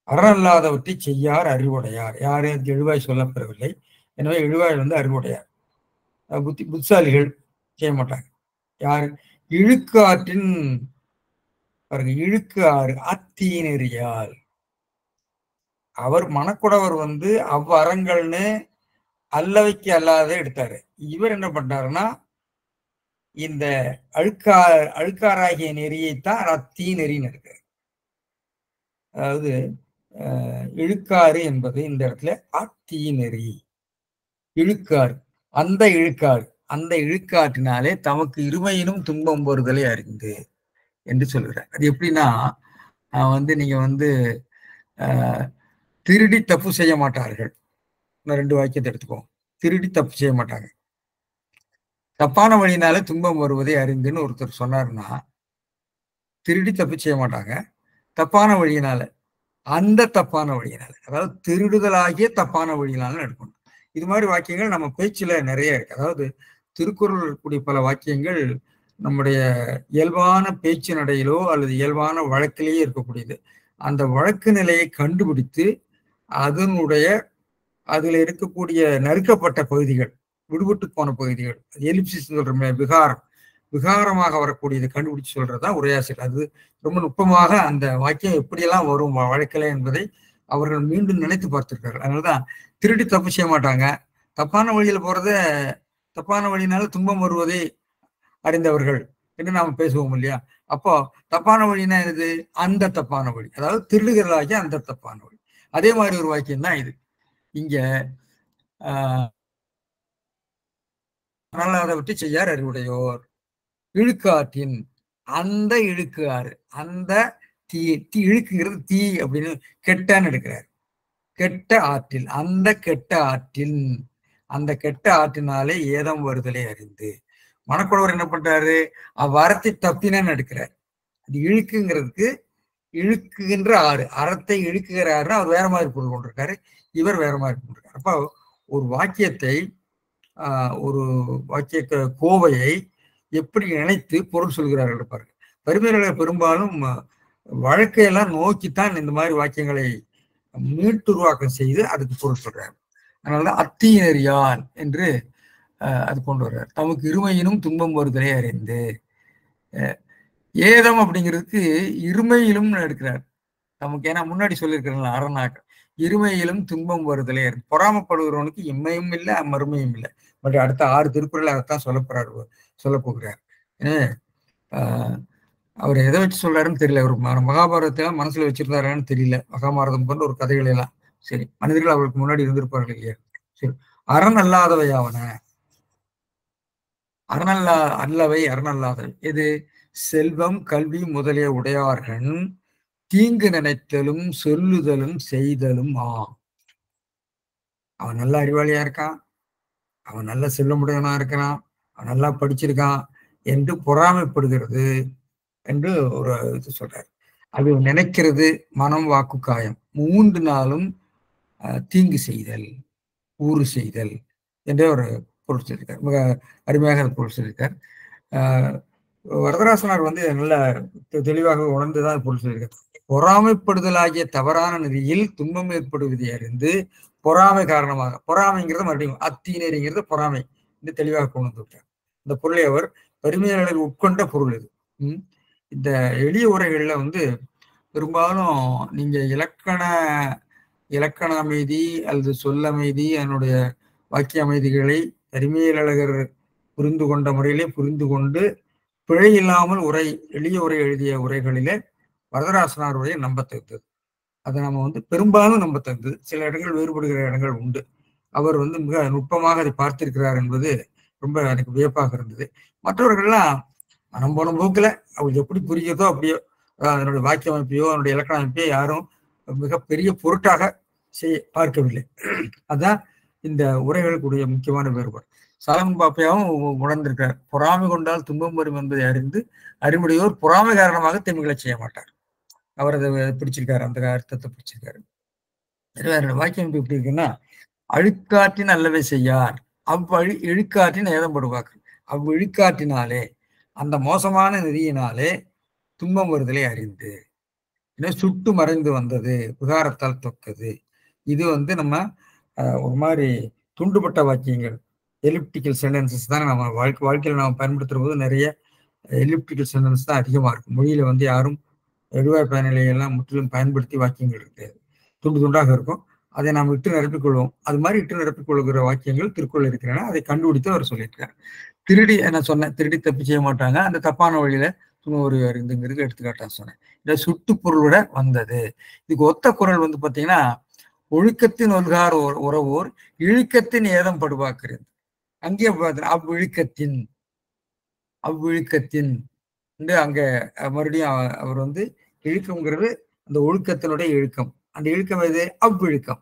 அறனல்லாதவற்றை செய்யார் அறிவுடையார். யாரு? எழுவாய் சொல்லப்பெறவில்லை. எனவே எழுவாய் அறிவுடையார், புத்திசாலிகள் செய்ய மாட்டாங்க. யாரு? இழுக்கு ஆற்றின் பாருங்க, இழுக்கு ஆறு அத்தீனெறியால். அவர் மனக்குடவர் அவ்வறங்கள்னு அல்லவைக்கு அல்லாத எடுத்தாரு. இவர் என்ன பண்றாருன்னா, இந்த அழுக்காராகிய நெறியைத்தான் அத்தீ நெறின்னு இருக்கு. அதாவது இழுக்காறு என்பது இந்த இடத்துல அத்தீ நெறி. இழுக்காறு, அந்த இழுக்காற்றினாலே தமக்கு இருமையினும் துன்பம் வருதலை அறிந்து என்று சொல்கிறார். அது எப்படின்னா, நீங்க திருடி தப்பு செய்ய மாட்டார்கள். நான் 2 வாக்கியத்தை எடுத்துக்கோம். திருடி தப்பு செய்ய மாட்டாங்க. தப்பான வழியினால துன்பம் வருவதை அறிந்துன்னு ஒருத்தர் சொன்னார்னா, திருடி தப்பு செய்ய மாட்டாங்க, தப்பான வழியினால, அந்த தப்பான வழியினால, அதாவது திருடுதலாகிய தப்பான வழியினால எடுக்கணும். இது மாதிரி வாக்கியங்கள் நம்ம பேச்சுல நிறைய இருக்கு. அதாவது திருக்குறள் இருக்கக்கூடிய பல வாக்கியங்கள் நம்முடைய இயல்பான பேச்சு நடையிலோ அல்லது இயல்பான வழக்கிலேயே இருக்கக்கூடியது. அந்த வழக்கு நிலையை கண்டுபிடித்து அதுல இருக்கக்கூடிய நறுக்கப்பட்ட பகுதிகள், விடுபட்டு போன பகுதிகள், எலிப்சிஸ் சொல்ற விகாரமாக வரக்கூடியதை கண்டுபிடிச்சு சொல்றதுதான் உரையாசிரியர். அது ரொம்ப நுட்பமாக அந்த வாக்கியம் எப்படியெல்லாம் வரும் வழக்கில் என்பதை அவர்கள் மீண்டும் நினைத்து பார்த்திருக்கார்கள். அதனாலதான் திருடி தப்பு செய்ய மாட்டாங்க, தப்பான வழியில போறத, தப்பான வழியினால துன்பம் வருவதை அறிந்தவர்கள் என்று நாம பேசுவோம் இல்லையா? அப்போ தப்பான வழின்னா என்னது? அந்த தப்பான வழி, அதாவது திருடுகிறதாகிய அந்த தப்பான வழி. அதே மாதிரி ஒரு வாக்கியம் தான் இது. இங்க அறனல்லாதவற்றை செய்யார் அறிவுடையோர். இழுக்காற்றின், அந்த இழுக்கு ஆறு, அந்த தீ இழுக்குங்கிறது தீ அப்படின்னு கெட்டன்னு எடுக்கிறார். கெட்ட ஆற்றில், அந்த கெட்ட ஆற்றில், அந்த கெட்ட ஆற்றினாலே ஏதம் வருதலை அறிந்து. மனக்குடவர் என்ன பண்றாரு? அவ்வறத்தை தப்பினன்னு எடுக்கிறார். அது இழுக்குங்கிறதுக்கு இழுக்குகின்ற ஆறு, அறத்தை இழுக்குகிற ஆறுனா அவர் வேற மாதிரி பொருள் கொண்டிருக்காரு, இவர் வேற மாதிரி கொண்டிருக்காரு. அப்போ ஒரு வாக்கியத்தை ஒரு வாக்கிய கோவையை எப்படி நினைத்து பொருள் சொல்கிறார்கள் பாருங்க. பரிமேலழகர் பெரும்பாலும் வழக்கையெல்லாம் நோக்கித்தான் இந்த மாதிரி வாக்கியங்களை மீட்டுருவாக்கம் செய்து அதுக்கு பொருள் சொல்றாரு. அதனாலதான் அத்தீனறியான் என்று அது கொண்டு வர்றார். தமக்கு இருமையினும் துன்பம் வருதலை அறிந்து. ஏதம் அப்படிங்கிறதுக்கு இருமையிலும் எடுக்கிறார் நமக்கு. ஏன்னா முன்னாடி சொல்லியிருக்கிறேன் அரணாக்க இருமையிலும் துன்பம் வருதலே இருக்கு. பொறாமப்படுகிறவனுக்கு இம்மையும் இல்லை மறுமையும் இல்லை. பட் அடுத்த 6 திருக்குறள் அதைத்தான் சொல்ல போகிறார். அவர் எதை வச்சு சொல்றாருன்னு தெரியல. ஒரு மகாபாரதத்தெல்லாம் மனசுல வச்சிருந்தாரான்னு தெரியல. மகாபாரதம் போன்ற ஒரு கதைகள் எல்லாம் சரி மனிதர்கள் அவருக்கு முன்னாடி இருந்திருப்பார்கள் இல்லையா. சரி, அரண் அல்லாதவையாவன, அல்லவை அரணல்லாதவை எது? செல்வம் கல்வி முதலிய உடையார்கள் தீங்கு நினைத்தலும் சொல்லுதலும் செய்தலும் அவன் நல்ல அறிவாளியா இருக்கான், அவன் நல்ல செல்வமுடையவனா இருக்கிறான், அவன் நல்லா படிச்சிருக்கான் என்று பொறாமைப்படுகிறது என்று ஒரு இது சொல்றாரு. அது நினைக்கிறது மனம் வாக்கு காயம் 3 நாளும் தீங்கு செய்தல் ஊறு செய்தல் என்றே ஒரு பொருள் சொல்லியிருக்கார். மிக அருமையாக பொருள் சொல்லியிருக்கார். வரதராசனார் வந்து நல்ல தெளிவாக உணர்ந்துதான் பொருள் சொல்லியிருக்கார். பொறாமைப்படுதல் ஆகிய தவறான நெறியில் துன்பம் ஏற்படுவதை அறிந்து பொறாமை காரணமாக, பொறாமைங்கிறது மறுபடியும் அத்தீனரிங்கிறது பொறாமை என்று தெளிவாக கொண்டு வந்துவிட்டார். இந்த பொருளை அவர் பரிமையாளர் உட்கொண்ட பொருள் இது. இந்த எளிய உரைகள்ல வந்து பெரும்பாலும் நீங்க இலக்கண அமைதி அல்லது சொல்லமைதி அதனுடைய வாக்கிய அமைதிகளை பரிமையாளர் புரிந்து கொண்ட முறையிலே புரிந்து கொண்டு பிழை இல்லாமல் எளிய உரை எழுதிய உரைகளிலே வரதராசனார் உரையை நம்பத்தகுந்தது. அதை நம்ம வந்து பெரும்பாலும் நம்பத்தகுந்தது. சில இடங்கள் வேறுபடுகிற இடங்கள் உண்டு. அவர் வந்து மிக நுட்பமாக அதை பார்த்திருக்கிறார் என்பது ரொம்ப எனக்கு வியப்பாக இருந்தது. மற்றவர்கள்லாம் மனம் போன போக்குல அவங்களுக்கு எப்படி புரியுதோ அப்படியோ அதனுடைய வாக்கிய அமைப்பையோ அதனுடைய இலக்கண அமைப்பையோ யாரும் மிகப்பெரிய பொருட்டாக பார்க்கவில்லை. அதுதான் இந்த உரைகளுக்குடைய முக்கியமான வேறுபாடு. சாலமன் பாப்பையாவும் உணர்ந்திருக்கிறார். பொறாமை கொண்டால் துன்பம் வரும் என்பதை அறிந்து அறிவுடையோர் பொறாமை காரணமாக தீமைகளை செய்ய மாட்டார். அவர் அதை பிடிச்சிருக்காரு, அந்த அர்த்தத்தை பிடிச்சிருக்காரு. வாக்கியம் எப்படி இருக்குன்னா, அழுக்காற்றின் அல்லவை செய்யார் இழுக்காற்றின் ஏதம்படுவார்கள். இழுக்காற்றினாலே அந்த மோசமான நெறியினாலே துன்பம் வருதலை அறிந்து சுட்டு மறைந்து வந்தது விகாரத்தால் தொக்கது. இது வந்து நம்ம ஒரு மாதிரி துண்டுபட்ட வாக்கியங்கள், எலிப்டிக்கல் சென்டென்சஸ் தான் நம்ம வாழ்க்கையில் நம்ம பயன்படுத்துற போது நிறைய எலிப்டிக்கல் சென்டென்ஸ் தான் அதிகமா இருக்கும். மொழியில வந்து யாரும் எழுவாய் பயனிலையெல்லாம் முற்றிலும் பயன்படுத்தி வாக்கியங்கள் இருக்காது, துண்டு துண்டாக இருக்கும். அதை நாம் இட்டு நிரப்பிக்கொள்வோம். அது மாதிரி இட்டு நிரப்பிக்கொள்கிற வாக்கியங்கள் திருக்குறள் இருக்கிறன. அதை கண்டுபிடித்து அவர் சொல்லியிருக்காரு. திருடி என்ன சொன்னேன், திருடி தப்பு செய்ய மாட்டாங்க, அந்த தப்பான வழியில துணை அறிந்துங்கிறது எடுத்துக்காட்டா சொன்னேன். இதை சுட்டு பொருளோட வந்தது. இதுக்கு ஒத்த குறள் வந்து பாத்தீங்கன்னா, ஒழுக்கத்தின் ஒல்கார் உறவோர் இழுக்கத்தின் ஏதம் படுவாக்குறது. அங்கே பார்த்தீங்கன்னா அவ்விழுக்கத்தின் அங்க மறுபடியும் அவர் வந்து இழுக்கம்ங்கிறது அந்த ஒழுக்கத்தினுடைய இழுக்கம். அந்த இழுக்கம் எது? அவ்விழுக்கம்,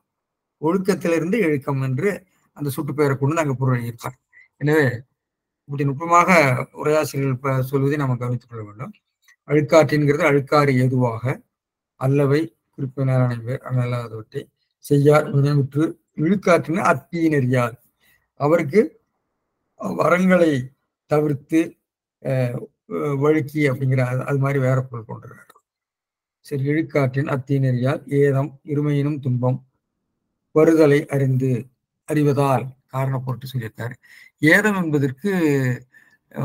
ஒழுக்கத்திலிருந்து இழுக்கம் என்று அந்த சுட்டு பெயரை கொண்டு அங்க பொருள் எழுதியிருப்பார். எனவே இப்படி நுட்பமாக உரையாசிரியர்கள் சொல்வதை நம்ம கவனித்துக் கொள்ள வேண்டும். அழுக்காற்றின்கிறது அழுக்காறு ஏதுவாக அல்லவை குறிப்பினரான அல்லாதவற்றை செய்யார் வினைமுற்று இழுக்காற்றின் அத்தீனறியார் அவருக்கு வரங்களை தவிர்த்து வழுக்கி அப்படிங்கிற அது மாதிரி வேற பொருள் கொண்டுறார். சரி, இழுக்காற்றின் அத்தீனறியால் ஏதம் இருமையினும் துன்பம் வருதலை அறிவதால் காரண பொருட்டு சொல்லியிருக்காரு. ஏதம் என்பதற்கு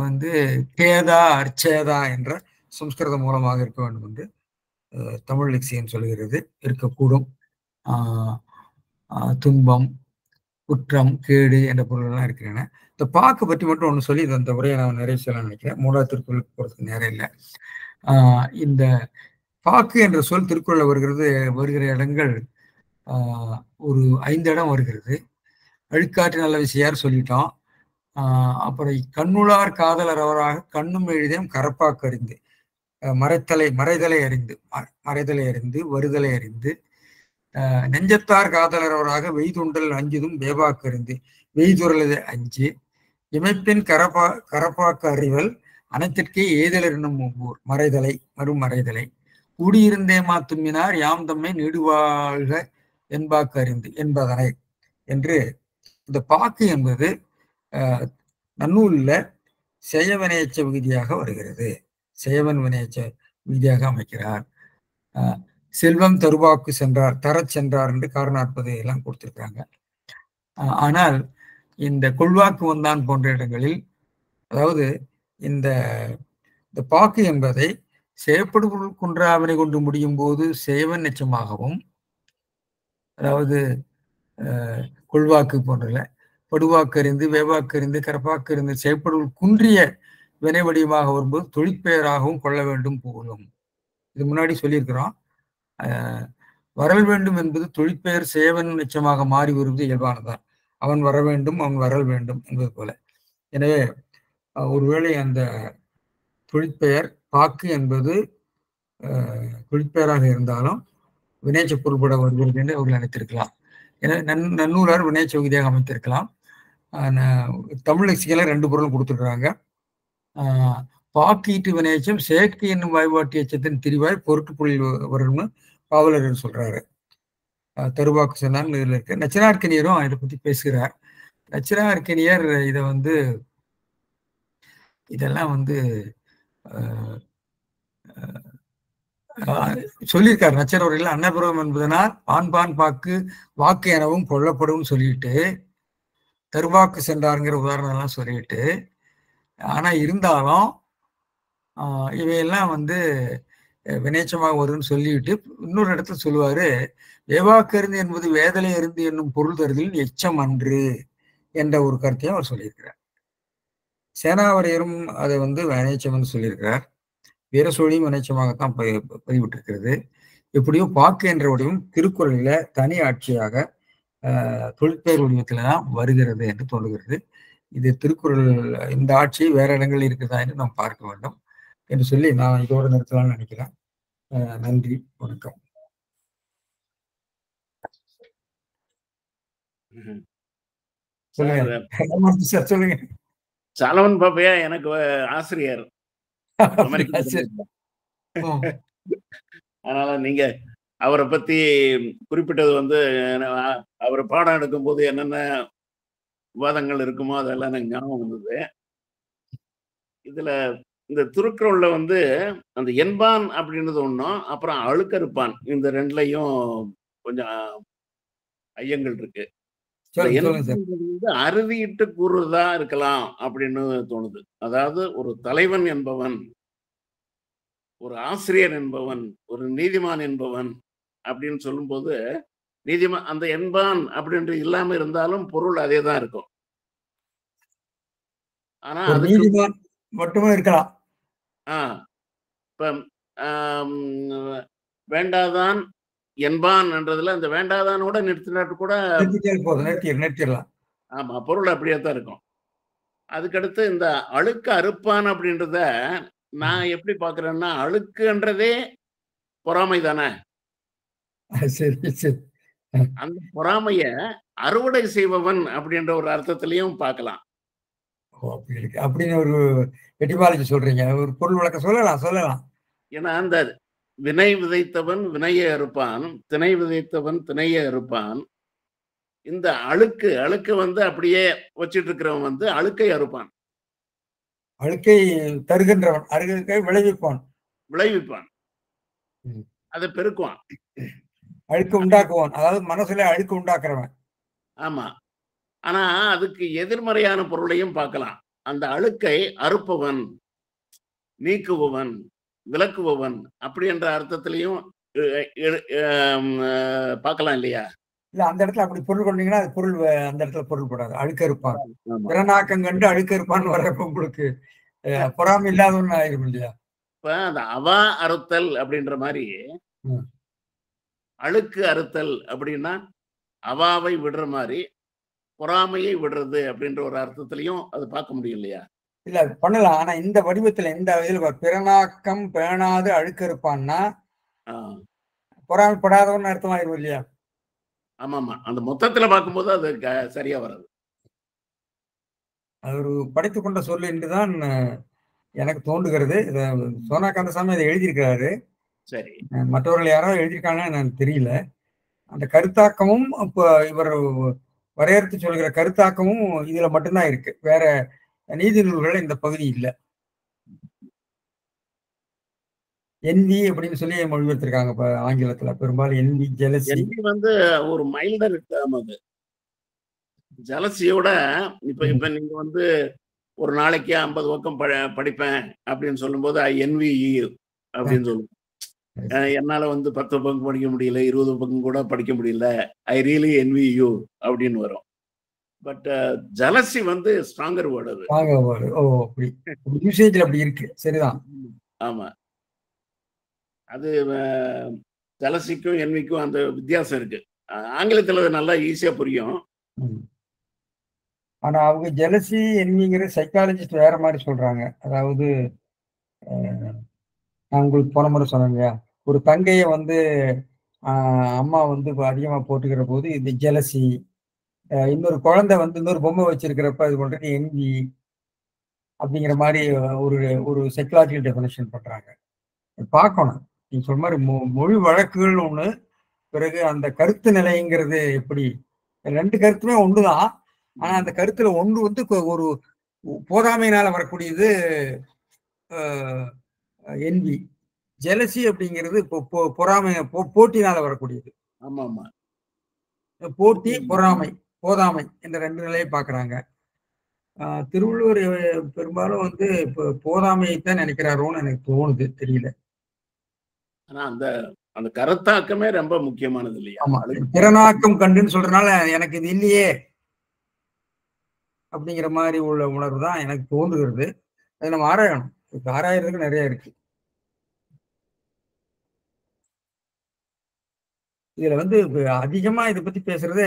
வந்து கேதா அர்ச்சேதா என்ற சம்ஸ்கிருதம் மூலமாக இருக்க வேண்டும் என்று தமிழ் லெக்சியன் சொல்கிறது. இருக்கக்கூடும். துன்பம், குற்றம், கேடு என்ற பொருள்லாம் இருக்கின்றன. இந்த பாக்கு பற்றி மட்டும் ஒன்று சொல்லி இந்த உரையை நான் நிறைய சொல்ல நினைக்கிறேன். 3வது திருக்குறள் போறதுக்கு நேரம் இல்லை. இந்த பாக்கு என்ற சொல் திருக்குறள் வருகிற இடங்கள் ஒரு 5 இடம் வருகிறது. அழுக்காற்று நல்ல விஷயார் சொல்லிட்டோம். அப்புறம் கண்ணுளார் காதலர் அவராக கண்ணும் எழுதியும் கரப்பாக்கு அறிந்து மறைதலை அறிந்து வருதலை அறிந்து நெஞ்சத்தார் காதலரவராக வெய்துண்டல் அஞ்சுதும் வேவாக்கு அறிந்து வெய்துரலது அஞ்சு இமைப்பின் கரப்பாக்கு அறிவல் அனைத்திற்கே ஏதலர் என்னும் ஊர் மறைதலை கூடியிருந்தேமா தும்மினார் யாம் தம்மை நெடுவாழ்க என்பாக்கு அறிந்து என்பதனை என்று இந்த பாக்கு என்பது நன்னூல்ல செயவ வினையெச்ச விகுதியாக வருகிறது. செயவன் வினையெச்ச விகுதியாக அமைக்கிறார். செல்வம் தருவாக்கு சென்றார், தரச் சென்றார் என்று காரணாற்பது எல்லாம் கொடுத்திருக்காங்க. ஆனால் இந்த கொள்வாக்கு வந்தான் போன்ற இடங்களில், அதாவது இந்த பாக்கு என்பதை செயற்படு குன்றாவினை கொண்டு முடியும் போது செயவன் எச்சமாகவும், அதாவது கொள்வாக்கு போன்றல படுவாக்கறிந்து வேவாக்கறிந்து கரப்பாக்கறிந்து செயற்படு குன்றிய வினை வடிவமாக வரும்போது தொழிற்பெயராகவும் கொள்ள வேண்டும் போலும். இது முன்னாடி சொல்லியிருக்கிறோம். வரல் வேண்டும் என்பது தொழிற்பெயர் சேவன் எச்சமாக மாறி வருவது இயல்பானதான். அவன் வர வேண்டும், அவன் வரல் வேண்டும் என்பது போல. எனவே ஒருவேளை அந்த தொழிற்பெயர் பாக்கு என்பது தொழிற்பெயராக இருந்தாலும் வினைச்ச பொருள்பட வருகிறது என்று அவர்கள் நினைத்திருக்கலாம். எனவே நன்னூலார் வினைச்ச விகுதியாக அமைத்திருக்கலாம். தமிழ் லெக்சிக்கல 2 பொருளும் கொடுத்துருக்குறாங்க. பாக்கீட்டு வினையச்சம் செயற்கை என்னும் வாய்பாட்டு எச்சத்தின் திரிவாய் பொருட்டு புள்ளில் வரும்னு பாவலர் சொல்றாரு. தருவாக்கு சொன்னான் இதுல இருக்கு. நச்சினார்க்கனியரும் இதை பத்தி பேசுகிறார். நச்சினார்க்கனியர் இதை இதெல்லாம் சொல்லியிருக்காரு. நச்சரவர்கள் அன்னபுரம் என்பதனால் பான் பாக்கு வாக்கு எனவும் கொல்லப்படும் சொல்லிட்டு தருவாக்கு சென்றாருங்கிற உதாரணம் எல்லாம் சொல்லிட்டு, ஆனா இருந்தாலும் இவையெல்லாம் வினைச்சமாக வருதுன்னு சொல்லிவிட்டு இன்னொரு இடத்துல சொல்லுவாரு, வேவாக்கருந்து என்பது வேதலை அருந்து என்னும் பொருள் தருதலில் எச்சம் அன்று என்ற ஒரு கருத்தையும் அவர் சொல்லியிருக்கிறார். சேனாவரையரும் அதை வினைச்சம்னு சொல்லியிருக்கிறார். வீரசோழியும் வினைச்சமாகத்தான் பதிவிட்டிருக்கிறது. எப்படியோ பாக்கு என்ற வடிவம் திருக்குறளில தனி ஆட்சியாக தொழிற்பெயர் வடிவத்தில்தான் வருகிறது என்று தோன்றுகிறது. இது திருக்குறள் இந்த ஆட்சி வேற இடங்களில் இருக்குதா என்று நாம் பார்க்க வேண்டும் என்று சொல்லி நான் இதோட நிறுத்தலாம்னு நினைக்கிறேன். நன்றி, வணக்கம். சொல்லுங்க. சாலமன் பாப்பையா எனக்கு ஆசிரியர். அதனால நீங்க அவரை பத்தி குறிப்பிட்டது அவர் பாடம் எடுக்கும் போது என்னென்ன விவாதங்கள் இருக்குமோ அதெல்லாம் எனக்கு ஞாபகம் வந்தது. இதுல இந்த திருக்குறள்ல அந்த என்பான் அப்படின்றது ஒண்ணும், அப்புறம் அழுக்கறுப்பான், இந்த 2லையும் கொஞ்சம் ஐயங்கள் இருக்கு. அறுதியிட்டு கூறுதா இருக்கலாம் அப்படின்னு தோணுது. அதாவது ஒரு தலைவன் என்பவன், ஒரு ஆசிரியர் என்பவன், ஒரு நீதிமான் என்பவன் அப்படின்னு சொல்லும்போது, நீதிமான் அந்த என்பான் அப்படின்ற இல்லாம இருந்தாலும் பொருள் அதே தான் இருக்கும். ஆனா நீதிமான் மட்டுமே இருக்கலாம். இப்ப வேண்டாதான் என்பான் என்றதுல அந்த வேண்டாதானோட நிறுத்தினாட்டு கூட நிறுத்திடலாம். ஆமா, பொருள் அப்படியே தான் இருக்கும். அதுக்கடுத்து இந்த அழுக்கு அறுப்பான் அப்படின்றத நான் எப்படி பாக்குறேன்னா, அழுக்குன்றதே பொறாமை தானே. அந்த பொறாமைய அறுவடை செய்பவன் அப்படின்ற ஒரு அர்த்தத்திலையும் பார்க்கலாம். அப்படின்னு ஒரு எட்டிமாலஜி சொல்றீங்க, ஒரு பொருள் விளக்கம் சொல்லலாம். ஏன்னா அந்த வினை விதைத்தவன் வினையை அறுப்பான், திணை விதைத்தவன் திணையை அறுப்பான். இந்த அழுக்கு அப்படியே வச்சிட்டு இருக்கிறவன் அழுக்கை அறுப்பான், அழுக்கை தருகின்றவன் அழுக்கை விளைவிப்பான், அதை பெருக்குவான், அழுக்கு உண்டாக்குவான். அதாவது மனசுல அழுக்கு உண்டாக்குறவன். ஆமா. ஆனா அதுக்கு எதிர்மறையான பொருளையும் பார்க்கலாம். அந்த அழுக்கை அறுப்பவன், நீக்குபவன், விளக்குபவன் அப்படி என்ற அர்த்தத்திலையும் பார்க்கலாம் இல்லையா? இல்ல, அந்த இடத்துல அப்படி பொருள் கொண்டீங்கன்னா அது பொருள் அந்த இடத்துல பொருள் படாது. அழுக்க இருப்பான், பிறநாக்கம் கண்டு அழுக்க இருப்பான்னு வர்றப்ப உங்களுக்கு பொறாமை இல்லாதவன் ஆயிரும் இல்லையா? இப்ப அந்த அவா அறுத்தல் அப்படின்ற மாதிரி அழுக்கு அறுத்தல் அப்படின்னா அவாவை விடுற மாதிரி பொறாமையை விடுறது அப்படின்ற ஒரு அர்த்தத்திலையும் அது பார்க்க முடியும் இல்லையா? இல்ல பண்ணலாம். ஆனா இந்த வடிவத்துல இந்த இதுல பிறநாக்கம் பேணாது அழுக்க இருப்பான்னா பொறாமைப்படாதவன் அர்த்தம் ஆயிரும் இல்லையா? ஆமாமா, அந்த மொத்தத்துல பார்க்கும்போது அது சரியா வராது. அது ஒரு படைத்து கொண்ட சொல் என்றுதான் எனக்கு தோன்றுகிறது. இத சோனா கந்தசாமி இதை எழுதியிருக்கிறாரு. சரி. மற்றவர்கள் யாராவது எழுதியிருக்காங்கன்னு எனக்கு தெரியல. அந்த கருத்தாக்கமும் இப்போ இவர் வரையறுத்து சொல்கிற கருத்தாக்கமும் இதுல மட்டும்தான் இருக்கு. வேற நீதி நூல்கள் இந்த பகுதி இல்லை. என்வி அப்படின்னு சொல்லி மொழிபெயர்த்திருக்காங்க இப்ப ஆங்கிலத்துல. பெரும்பாலும் என்வி, ஜெலசி. என்வி வந்து ஒரு மைல்டர் டேர்ம் அது. ஜலசியோட இப்ப நீங்க வந்து ஒரு நாளைக்கு 50 பக்கம் படிப்பேன் அப்படின்னு சொல்லும்போது ஐ என்வி யூ அப்படின்னு சொல்லுவோம். என்னால வந்து 10 பக்கம் படிக்க முடியல, 20 பக்கம் கூட படிக்க முடியல, ஐ ரியலி என்வி யூ அப்படின்னு வரும். பட் ஜலசி வந்து ஸ்ட்ராங்கர் வேர்டு அது. ஓ, அப்படி யூசேஜ்ல அப்படி இருக்கு. சரிதான். ஆமா, அது ஜலசிக்கும் என்விக்கும் அந்த வித்தியாசம் இருக்கு. ஆங்கிலத்துல அது நல்லா ஈஸியா புரியும். ஆனா அவங்க ஜெலசி என்விங்கிற சைக்காலஜிஸ்ட் வேற மாதிரி சொல்றாங்க. அதாவது நான் உங்களுக்கு போன முறை சொன்னேங்க, ஒரு தங்கைய வந்து அம்மா வந்து அதிகமா போட்டுக்கிற போது இது ஜெலசி. இன்னொரு குழந்தை வந்து இன்னொரு பொம்மை வச்சிருக்கிறப்ப இது பண்றது என்வி அப்படிங்கிற மாதிரி ஒரு ஒரு சைக்கலாஜிக்கல் டெஃபினேஷன் பண்றாங்க. பார்க்கணும். நீங்க சொல்ற மாதிரி மொழி வழக்குகள் ஒண்ணு, பிறகு அந்த கருத்து நிலைங்கிறது எப்படி, ரெண்டு கருத்துமே ஒண்ணுதான். ஆனா அந்த கருத்துல ஒன்று வந்து ஒரு போதாமையினால வரக்கூடியது என்வி. ஜெலசி அப்படிங்கிறது பொறாமை, போட்டினால வரக்கூடியது. ஆமா ஆமா, போட்டி, பொறாமை, போதாமை என்ற ரெண்டு நிலையை பாக்குறாங்க. திருவள்ளுவர் பெரும்பாலும் வந்து போதாமையைத்தான் நினைக்கிறாரோன்னு எனக்கு தோணுது, தெரியல. ஆனா அந்த அந்த கருத்தாக்கமே ரொம்ப முக்கியமானது இல்லையா? ஆமா, திறனாக்கம் கண்டுன்னு சொல்றதுனால எனக்கு இது இல்லையே அப்படிங்கிற மாதிரி உள்ள உணர்வு தான் எனக்கு தோன்றுகிறது. அதை நம்ம ஆராயணும். இப்ப ஆராயறதுக்கு நிறைய இருக்கு. இதுல வந்து அதிகமா இதை பத்தி பேசுறது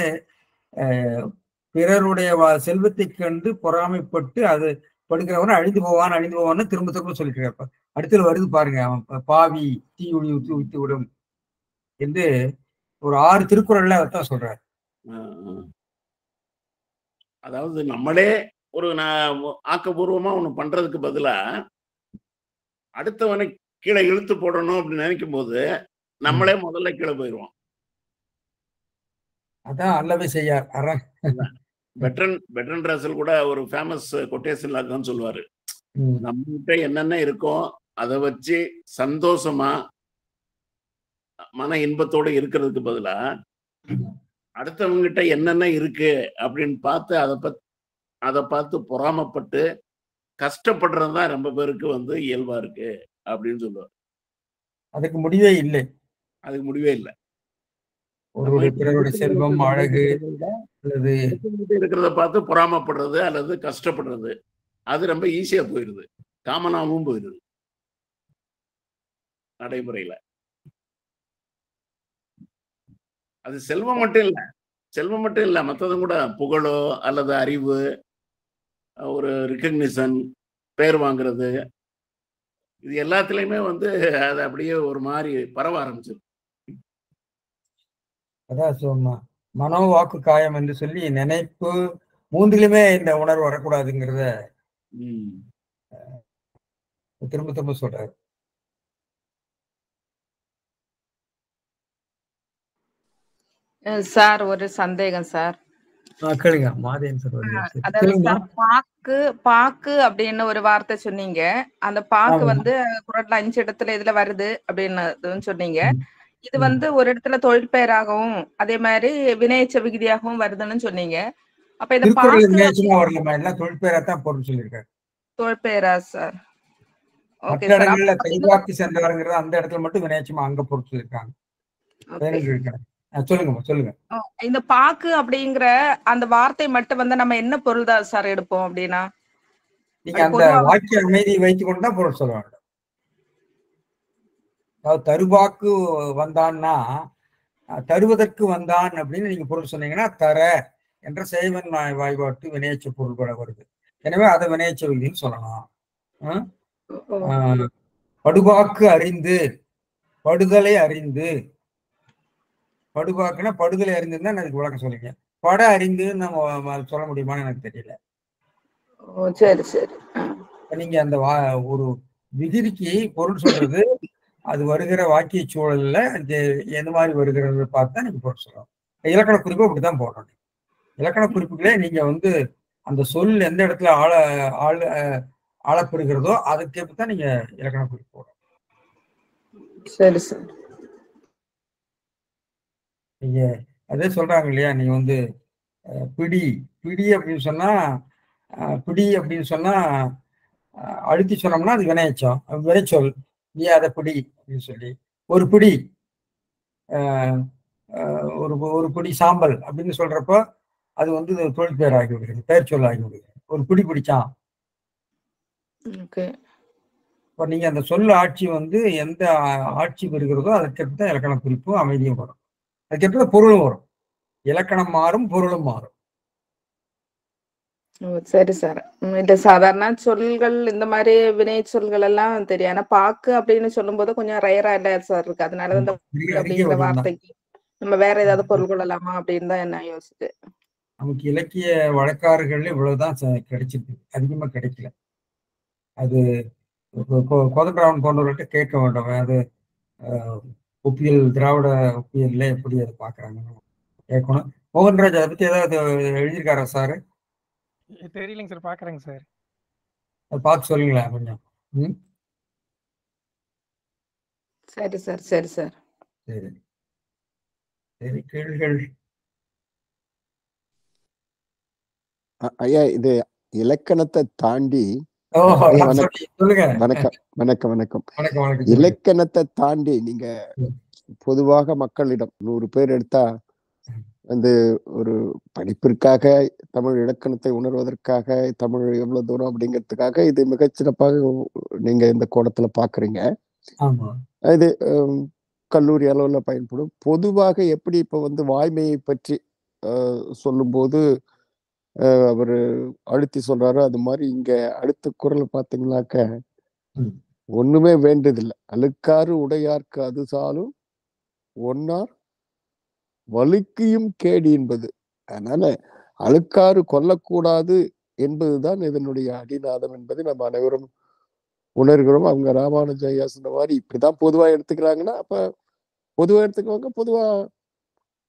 பிறருடைய செல்வத்தை கண்டு பொறாமைப்பட்டு அது படுக்கிறவன அழிந்து போவான்னு திரும்ப திரும்ப சொல்லிட்டு இருப்ப. அடுத்தது வருது பாருங்க, அவன் பாவி தீயுடி ஊத்தி ஊத்தி விடும் என்று ஒரு 6 திருக்குறள்ல அதான் சொல்றாரு. அதாவது நம்மளே ஒரு ஆக்கப்பூர்வமா ஒண்ணு பண்றதுக்கு பதிலா அடுத்தவனை கீழே இழுத்து போடணும் அப்படின்னு நினைக்கும் போது நம்மளே முதல்ல கீழே போயிடுவோம். அதான் அல்லவே செய்யார். பெட்ரன் ரசல் கூட ஒரு ஃபேமஸ் கொட்டேஷன்ல தான் சொல்லுவாரு, நம்ம கிட்ட என்னென்ன இருக்கோ அதை வச்சு சந்தோஷமா மன இன்பத்தோட இருக்கிறதுக்கு பதிலா அடுத்தவங்க கிட்ட என்னென்ன இருக்கு அப்படின்னு பார்த்து அதை பார்த்து பொறாமப்பட்டு கஷ்டப்படுறதுதான் ரொம்ப பேருக்கு வந்து இயல்பா இருக்கு அப்படின்னு சொல்லுவார். அதுக்கு முடிவே இல்லை. அதுக்கு முடிவே இல்லை. பிறருடைய செல்வம், அழகு அல்லது இருக்கிறத பார்த்து பொறாமப்படுறது அல்லது கஷ்டப்படுறது அது ரொம்ப ஈஸியா போயிருது, காமனாவும் போயிருது நடைமுறையில. அது செல்வம் மட்டும் இல்ல, மற்றதும் கூட புகழோ அல்லது அறிவு, ஒரு ரிகக்னிஷன், பேர் வாங்குறது, இது எல்லாத்துலயுமே வந்து அது அப்படியே ஒரு மாதிரி பரவ ஆரம்பிச்சிருக்கு. அதான் மனோ வாக்கு காயம் என்று சொல்லி நினைப்பு மூன்றிலுமே இந்த உணர்வு வரக்கூடாதுங்கிறத திரும்ப திரும்ப சொல்றாரு. சார் ஒரு சந்தேகம் சார். பாக்கு அப்படின்னு ஒரு வார்த்தை சொன்னீங்க. அந்த பாக்கு வந்து குறள்ல 5 இடத்துல இதுல வருது அப்படின்னு சொன்னீங்க. இது வந்து ஒரு இடத்துல தொழிற்பெயராகவும் அதே மாதிரி வினையச்ச விகுதியாகவும் வருதுன்னு சொன்னீங்க. அப்ப இந்த தொழிற்பெயரா சார்? சென்றாருங்கிறது அந்த இடத்துல மட்டும் வினையச்சமா அங்க பொருள் சொல்லியிருக்காங்க. சொல்லுங்க. இந்த பாக்கு அப்படிங்கிற அந்த வார்த்தை மட்டும் வந்து நம்ம என்ன பொருள் தான் சார் எடுப்போம் அப்படின்னா? நீங்க அந்த வாக்கிய அமைதியை வைத்துக் கொண்டுதான் பொருள் சொல்லுவாங்க. அதாவது தருவாக்கு வந்தான்னா தருவதற்கு வந்தான் அப்படின்னு நீங்க பொருள் சொன்னீங்கன்னா தர என்ற செய்வன் வாய்பாட்டு வினையச்ச பொருள் கூட வருது. எனவே அதை வினையச்ச விதின்னு சொல்லலாம். படுவாக்கு அறிந்து, படுதலை அறிந்து, படுபாக்குன்னா படுதலை அறிந்துன்னா அதுக்கு விளக்கம் சொல்லிங்க. பட அறிந்து நம்ம சொல்ல முடியுமான்னு எனக்கு தெரியல. சரி சரி. நீங்க அந்த ஒரு விகுதிக்கு பொருள் சொல்றது அது வருகிற வாக்கிய சூழல்ல எந்த மாதிரி வருகிறது பார்த்தா நீங்க போட்டு சொல்லலாம். இலக்கண குறிப்பு அப்படித்தான் போடணும். இலக்கண குறிப்புகளே நீங்க வந்து அந்த சொல் எந்த இடத்துல ஆளப்பெறுகிறதோ அதுக்கேற்ப தான் நீங்க இலக்கண குறிப்பு போடணும். சரி சார். நீங்க அதே சொல்றாங்க இல்லையா, நீங்க வந்து பிடி பிடி அப்படின்னு சொன்னா பிடி அப்படின்னு சொன்னா அழுத்தி சொன்னோம்னா அது வினைச்சம் வினைச்சொல். நீ அதை பிடி அப்படின்னு சொல்லி ஒரு பிடி ஒரு பிடி சாம்பல் அப்படின்னு சொல்றப்போ அது வந்து தொழில் பெயர் ஆகி விடுகிறது, பெயர் சொல் ஆகி விடுகிறது. ஒரு பிடி பிடிச்சான். இப்போ நீங்க அந்த சொல் ஆட்சி வந்து எந்த ஆட்சி வருகிறதோ அதுக்கேற்ப தான் இலக்கண குறிப்பும் அமைதியும் வரும். அதுக்கேற்ப பொருளும் வரும். இலக்கணம் மாறும், பொருளும் மாறும். சரி சார். இந்த சாதாரண சொல்கள் இந்த மாதிரி வினை சொல்கள் எல்லாம் தெரியும். ஆனா பாக்கு அப்படின்னு சொல்லும் போது கொஞ்சம் ரயரா இல்ல சார் இருக்கு. அதனால இந்த அப்படிங்கிற வார்த்தைக்கு நம்ம வேற ஏதாவது பொருள் கொள்ளலாமா அப்படின்னு தான் என்ன யோசிச்சு. நமக்கு இலக்கிய வழக்காறுகள்ல இவ்வளவுதான் கிடைச்சிருக்கு, அதிகமா கிடைக்கல. அது கோதண்டராமன் போன்றவர்கிட்ட கேட்க வேண்டும். அது ஒப்பியல் திராவிட ஒப்பியல்ல எப்படி அதை பாக்குறாங்கன்னு கேட்கணும். மோகன்ராஜ் அதை பத்தி ஏதாவது எழுதியிருக்காரா சார்? தெரியலைங்க சார், பாக்குறேங்க சார். அதை பார்த்து சொல்லுங்களா கொஞ்சம். சரி சார். சரி சார். சரி சரி. கேள்விகள்? ஐயா, இது இலக்கணத்தை தாண்டி வணக்கம் வணக்கம் வணக்கம். இலக்கணத்தை தாண்டி நீங்க பொதுவாக மக்களிடம் 100 பேர் எடுத்தா வந்து ஒரு படிப்பிற்காக தமிழ் இலக்கணத்தை உணர்வதற்காக தமிழ் எவ்வளவு தூரம் அப்படிங்கிறதுக்காக இது மிகச்சிறப்பாக நீங்க இந்த கோணத்துல பாக்குறீங்க. இது கல்லூரி அளவுல பயன்படும். பொதுவாக எப்படி இப்ப வந்து வாய்மையை பற்றி சொல்லும்போது அவரு அழுத்தி சொல்றாரு, அது மாதிரி இங்க அடுத்த குரல் பாத்தீங்கன்னாக்க ஒண்ணுமே வேண்டதில்லை. அழுக்காறு உடையார்க்கு அது சாலும் ஒன்னார் வழுக்கியும் கேடு என்பது. அதனால அழுக்காறு கொல்லக்கூடாது என்பதுதான் இதனுடைய அடிநாதம் என்பதை நம்ம அனைவரும் உணர்கிறோம். அவங்க ராமானுஜ ஐயா சொன்ன மாதிரி இப்படிதான் பொதுவா எடுத்துக்கிறாங்கன்னா அப்ப பொதுவா எடுத்துக்கவங்க பொதுவா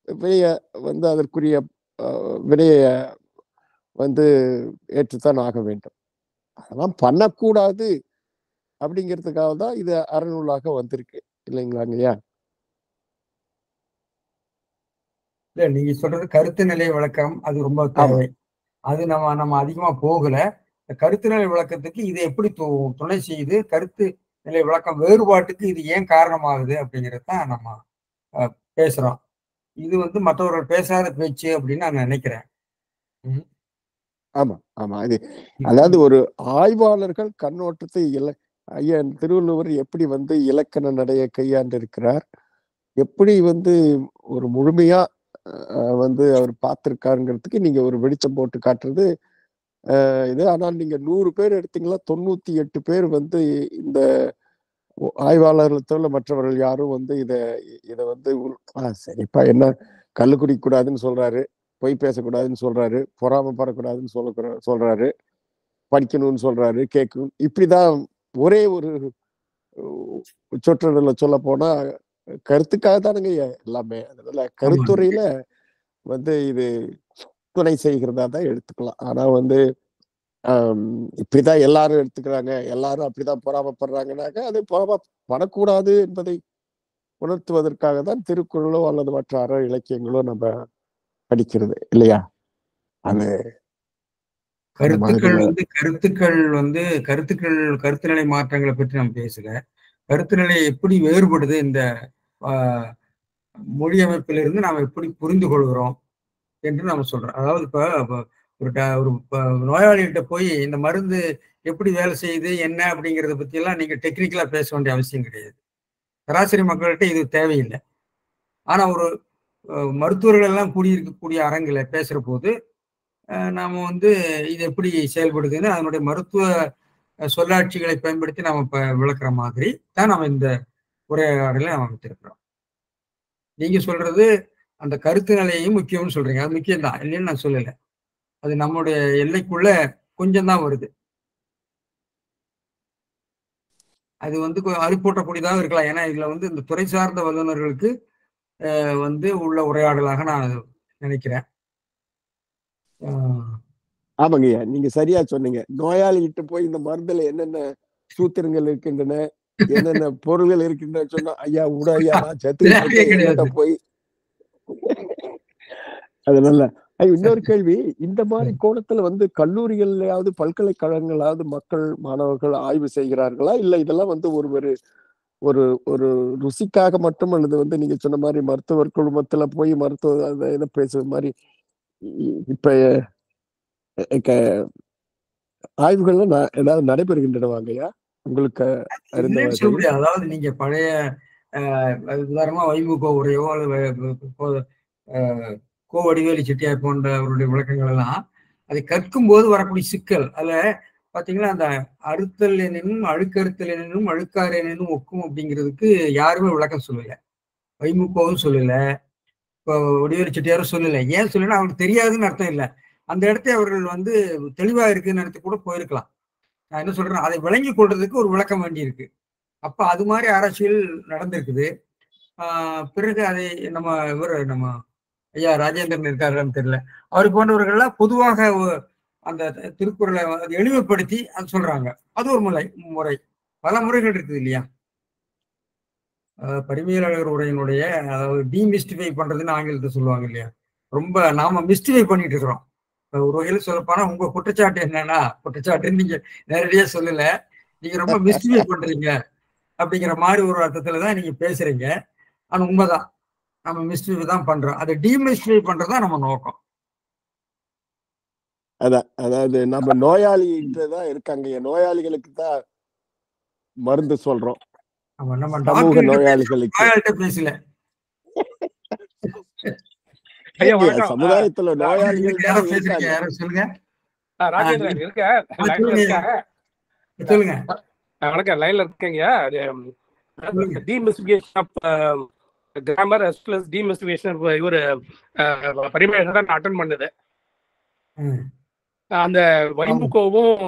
வினைய வந்து அதற்குரிய வினைய வந்து ஏற்றுத்தான் ஆக வேண்டும். அதெல்லாம் பண்ணக்கூடாது அப்படிங்கிறதுக்காக தான் இது அறநூலாக வந்திருக்கு இல்லைங்களாங்கய்யா? இல்ல, நீங்க சொல்றது கருத்து நிலை விளக்கம் அது ரொம்ப தேவை. அது நம்ம அதிகமா போகல. கருத்து நிலை விளக்கத்துக்கு இது எப்படி துணை செய்யுது, கருத்து நிலை விளக்கம் வேறுபாட்டுக்கு இது ஏன் காரணமாகுது அப்படிங்கிறது தான் நம்ம பேசுறோம். இது வந்து மற்றவர்கள் பேசாத பேச்சு அப்படின்னு நான் நினைக்கிறேன். ஆமா ஆமா. இது அதாவது ஒரு ஆய்வாளர்கள் கண்ணோட்டத்தை ஐயா திருவள்ளுவர் எப்படி வந்து இலக்கண நடைய கையாண்டு இருக்கிறார், எப்படி வந்து ஒரு முழுமையா வந்து அவர் பார்த்திருக்காருங்கிறதுக்கு நீங்க ஒரு வெளிச்சம் போட்டு காட்டுறது இது. ஆனால் நீங்க 100 பேர் எடுத்தீங்களா 98 பேர் வந்து இந்த ஆய்வாளர்கள் தவிர மற்றவர்கள் யாரும் வந்து இதை வந்து சரிப்பா என்ன கள்ளு குடிக்க கூடாதுன்னு சொல்றாரு, பொய் பேசக்கூடாதுன்னு சொல்றாரு, பொறாமப்படக்கூடாதுன்னு சொல்றாரு, படிக்கணும்னு சொல்றாரு, கேட்கணும், இப்படிதான் ஒரே ஒரு சொற்றொடர்ல சொல்ல போனா கருத்துக்காக தானுங்க எல்லாமே. அதனால கருத்துறையில வந்து இது துணை செய்கிறதா தான் எடுத்துக்கலாம். ஆனா வந்து இப்படிதான் எல்லாரும் எடுத்துக்கிறாங்க, எல்லாரும் அப்படிதான் பொறாமப்படுறாங்கன்னாக்க அது பொறாமப்படக்கூடாது என்பதை உணர்த்துவதற்காக தான் திருக்குறளோ அல்லது மற்ற அற இலக்கியங்களோ நம்ம படிக்கிறது இல்லையா? அது கருத்து நிலை மாற்றங்களை பற்றி நம்ம பேசல. கருத்து நிலை எப்படி வேறுபடுது, இந்த மொழி அமைப்பிலிருந்து நாம் எப்படி புரிந்து கொள்கிறோம் என்று நம்ம சொல்றோம். அதாவது இப்ப ஒரு நோயாளிகிட்ட போய் இந்த மருந்து எப்படி வேலை செய்யுது என்ன அப்படிங்கிறத பத்தி எல்லாம் நீங்க டெக்னிக்கலா பேச வேண்டிய அவசியம் கிடையாது. சராசரி மக்கள்கிட்ட இது தேவையில்லை. ஆனா ஒரு மருத்துவர்கள் எல்லாம் கூடியிருக்கக்கூடிய அரங்கில பேசுற போது நாம வந்து இது எப்படி செயல்படுதுன்னு அதனுடைய மருத்துவ சொல்லாட்சிகளை பயன்படுத்தி நாம விளக்குற மாதிரி தான் நம்ம இந்த உரையாடலை நம்ம அமைத்திருக்கிறோம். நீங்க சொல்றது அந்த கருத்து நிலையையும் முக்கியம்னு சொல்றீங்க. அது முக்கியம்தான் இல்லைன்னு நான் சொல்லலை. அது நம்முடைய எல்லைக்குள்ள கொஞ்சம் தான் வருது. அது வந்து அலுப்பூட்டக்கூடியதாக இருக்கலாம். ஏன்னா இதுல வந்து இந்த துறை சார்ந்த வல்லுநர்களுக்கு வந்து உள்ள உரையாடலாக நான் நினைக்கிறேன். ஆமாங்கய்யா, நீங்க சரியா சொன்னீங்க. நோயாளிகிட்ட போய் இந்த மருந்துல என்னென்ன சூத்திரங்கள் இருக்கின்றன, என்னென்ன பொருள்கள் இருக்கின்றன சொன்னா, ஐயா விட ஐயா நான் செத்துக்கிட்டு இருக்கேன் என்கிட்ட போய். அதனால இன்னொரு கேள்வி, இந்த மாதிரி கோணத்துல வந்து கல்லூரிகள்லயாவது பல்கலைக்கழகங்களாவது மக்கள் மாணவர்கள் ஆய்வு செய்கிறார்களா, இல்ல இதெல்லாம் வந்து ஒரு ஒரு ருசிக்காக மட்டும், அல்லது வந்து நீங்க சொன்ன மாதிரி மருத்துவர் குழுமத்துல போய் மருத்துவ இதை பேசுற மாதிரி இப்ப ஆய்வுகள்ல ஏதாவது நடைபெறுகின்றனவாங்கய்யா உங்களுக்கு அறிந்த? சொல்ல முடியாது. அதாவது நீங்க பழைய உதாரணமா வைமுக உரையோ அல்லது கோ வடிவேலு செட்டியார் போன்ற அவருடைய விளக்கங்கள் எல்லாம் அதை கற்கும் போது வரக்கூடிய சிக்கல் அதுல பாத்தீங்கன்னா, அந்த அறுத்தல் எனும் அழுக்கறுத்தல் எனும் அழுக்காறு எனும் ஒக்கும் அப்படிங்கிறதுக்கு யாருமே விளக்கம் சொல்லல. வைமுகவும் சொல்லல, இப்போ வடிவேலு செட்டியாரும் சொல்லல. ஏன் சொல்லல, அவங்களுக்கு தெரியாதுன்னு அர்த்தம் இல்லை. அந்த இடத்த அவர்கள் வந்து தெளிவா இருக்குன்னு நினைத்து கூட போயிருக்கலாம். நான் என்ன சொல்றேன், அதை விளங்கி கொள்றதுக்கு ஒரு விளக்கம் வேண்டி இருக்கு. அப்ப அது மாதிரி ஆராய்ச்சிகள் நடந்திருக்குது. பிறகு அதை நம்ம ஐயா ராஜேந்திரன் இருக்காருன்னு தெரியல, அவர் போன்றவர்கள்லாம் பொதுவாக அந்த திருக்குறளை எளிமைப்படுத்தி அது சொல்றாங்க. அது ஒரு முறை, பல முறைகள் இருக்குது இல்லையா? பரிமையாளர் உரையினுடைய அதாவது டீமிஸ்டிஃபை பண்றதுன்னு ஆங்கிலத்தை சொல்லுவாங்க இல்லையா? ரொம்ப நாம மிஸ்டிஃபை பண்ணிட்டு இருக்கிறோம். ஒரு வகையில் சொல்லப்போனா உங்க குற்றச்சாட்டு என்னன்னா, குற்றச்சாட்டுன்னு நீங்க நேரடியா சொல்லல, நீங்க ரொம்ப மிஸ்டிஃபை பண்றீங்க அப்படிங்கிற மாதிரி ஒரு அர்த்தத்துலதான் நீங்க பேசுறீங்க. ஆனா உண்மைதான், நம்ம மிஸ்டிஃபை தான் பண்றோம். அதை டீமிஸ்டிஃபை பண்றதுதான் நம்ம நோக்கம். அதாவது நம்ம நோயாளிகிட்டதான் இருக்காங்க, நோயாளிகளுக்கு தான் மருந்து சொல்றோம். நம்ம சமூக நோயாளிகளுக்கு பேசல. சமுதாயத்துல நோயாளிகள் சொல்லுங்க. சொல்லுங்க. வணக்கம், லைன்ல இருக்கீங்க. Demystification of grammar as well as demystification இவரு பரிமையாளர் தான் அட்டெண்ட் பண்ணுது. அந்த வைமுகோவும்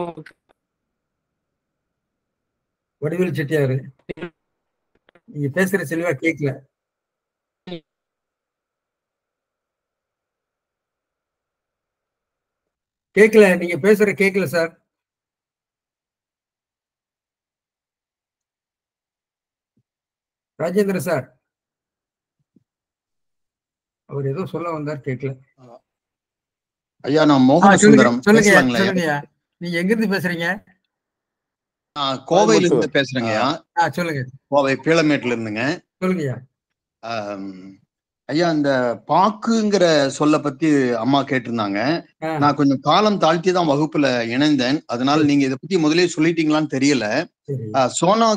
வடிவேலு செட்டியாரு நீங்க பேசுற தெளிவா கேட்கல. நீங்க பேசுற கேட்கல சார். ராஜேந்திர சார், அவர் ஏதோ சொல்ல வந்தார், கேட்கல. ஐயா, நான் மோகன சுந்தரம். சொல்லுங்க, நீங்க எங்க இருந்து பேசுறீங்க? கோவையில இருந்து பேசுறேங்கய்யா. சொல்லுங்க. கோவை பீளமேட்ல இருந்துங்க. சொல்லுங்கய்யா. ஐயா, இந்த பாக்குங்கிற சொல்ல பத்தி அம்மா கேட்டிருந்தாங்க. நான் கொஞ்சம் காலம் தாழ்த்தி தான் வகுப்புல இணைந்தேன். அதனால நீங்க இதை பத்தி முதலே சொல்லிட்டீங்களான்னு தெரியல. சோனா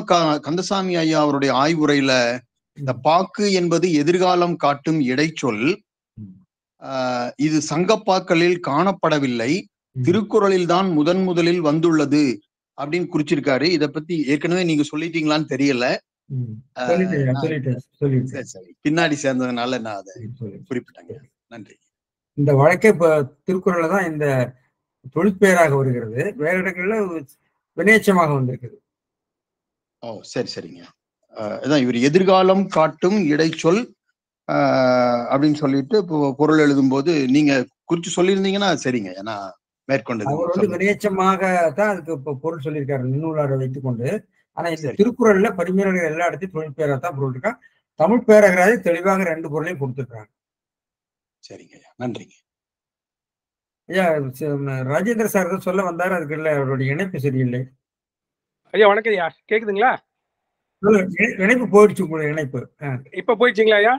கந்தசாமி ஐயா அவருடைய ஆய்வுரையில இந்த பாக்கு என்பது எதிர்காலம் காட்டும் இடைச்சொல், இது சங்கப்பாக்களில் காணப்படவில்லை, திருக்குறளில் தான் முதலில் வந்துள்ளது அப்படின்னு குறிச்சிருக்காரு. இத பத்தி ஏற்கனவே நீங்க சொல்லிட்டீங்களான்னு தெரியல. பின்னாடி சேர்ந்ததுனால நான் அதை குறிப்பிட்டேங்க. நன்றி. இந்த வழக்கே இப்ப திருக்குறள்ல தான் இந்த தொழிற்பெயராக வருகிறது, வேற இடங்கள்ல வினையச்சமாக வந்திருக்குது. ஓ, சரிங்க. அதான் இவர் எதிர்காலம் காட்டும் இடைச்சொல் அப்படின்னு சொல்லிட்டு பொருள் எழுதும் போது நீங்க குறிச்சு சொல்லியிருந்தீங்கன்னா சரிங்க. ஏன்னா மேற்கொண்டு அவர் வந்து வினையச்சமாக தான் அதுக்கு இப்ப பொருள் சொல்லியிருக்காரு நுண்ணுள்ளாரை வைத்துக் கொண்டு. ஆனா இந்த திருக்குறள்ல பரிமையாளர்கள் எல்லா இடத்தையும் தொழிற்பெயரா தான் பொருள் இருக்கா. தமிழ் பேரகராது தெளிவாக 2 பொருளையும் கொடுத்துருக்காங்க. சரிங்க, நன்றிங்க. ஐயா, ராஜேந்திர சார் தான் சொல்ல வந்தாரு, அதுக்கு இல்ல அவருடைய இணைப்பு சரியில்லை. ஐயா வணக்கம் ஐயா, கேக்குதுங்களா? இணைப்பு போயிடுச்சு, உங்களுடைய இணைப்பு இப்ப போயிடுச்சுங்களா ஐயா?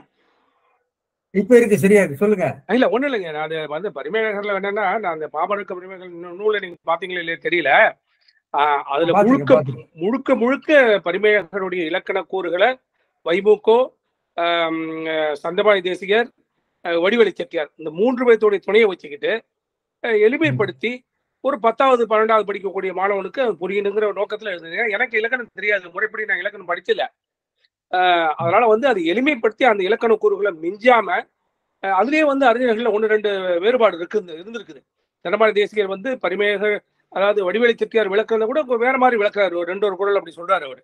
இப்ப இருக்கு, சரியா இருக்கு, சொல்லுங்க. இல்ல ஒண்ணும் இல்லைங்க, அது வந்து பரிமையாளர்ல என்னன்னா, நான் அந்த பாபடுக்க பரிமையாளர்கள் நூலை நீங்க பாத்தீங்களா இல்லையா தெரியல. அதுல முழுக்க பரிமையாளர்களுடைய இலக்கண கூறுகளை வைமுகோ, சந்தபாணி தேசிகர், வடிவேலு செட்டியார் இந்த 3 பேர்த்தோடைய துணையை வச்சுக்கிட்டு எளிமைப்படுத்தி ஒரு 10வது 12வது படிக்கக்கூடிய மாணவனுக்கு புரியணுங்கிற நோக்கத்துல எழுதுங்க. எனக்கு இலக்கணம் தெரியாது, முறைப்படி நான் இலக்கணம் படிச்சல. அதனால வந்து அது எளிமைப்படுத்தி அந்த இலக்கண கூறுகளை மிஞ்சாம, அதுலயே வந்து அறிஞர்கள் 1-2 வேறுபாடு இருந்திருக்குது. சந்தபாணி தேசிகர் வந்து பரிமையாக, அதாவது வடிவேலு செட்டியார் விளக்குறத கூட வேற மாதிரி விளக்குறாரு, 2 குறள் அப்படி சொல்றாரு அவரு.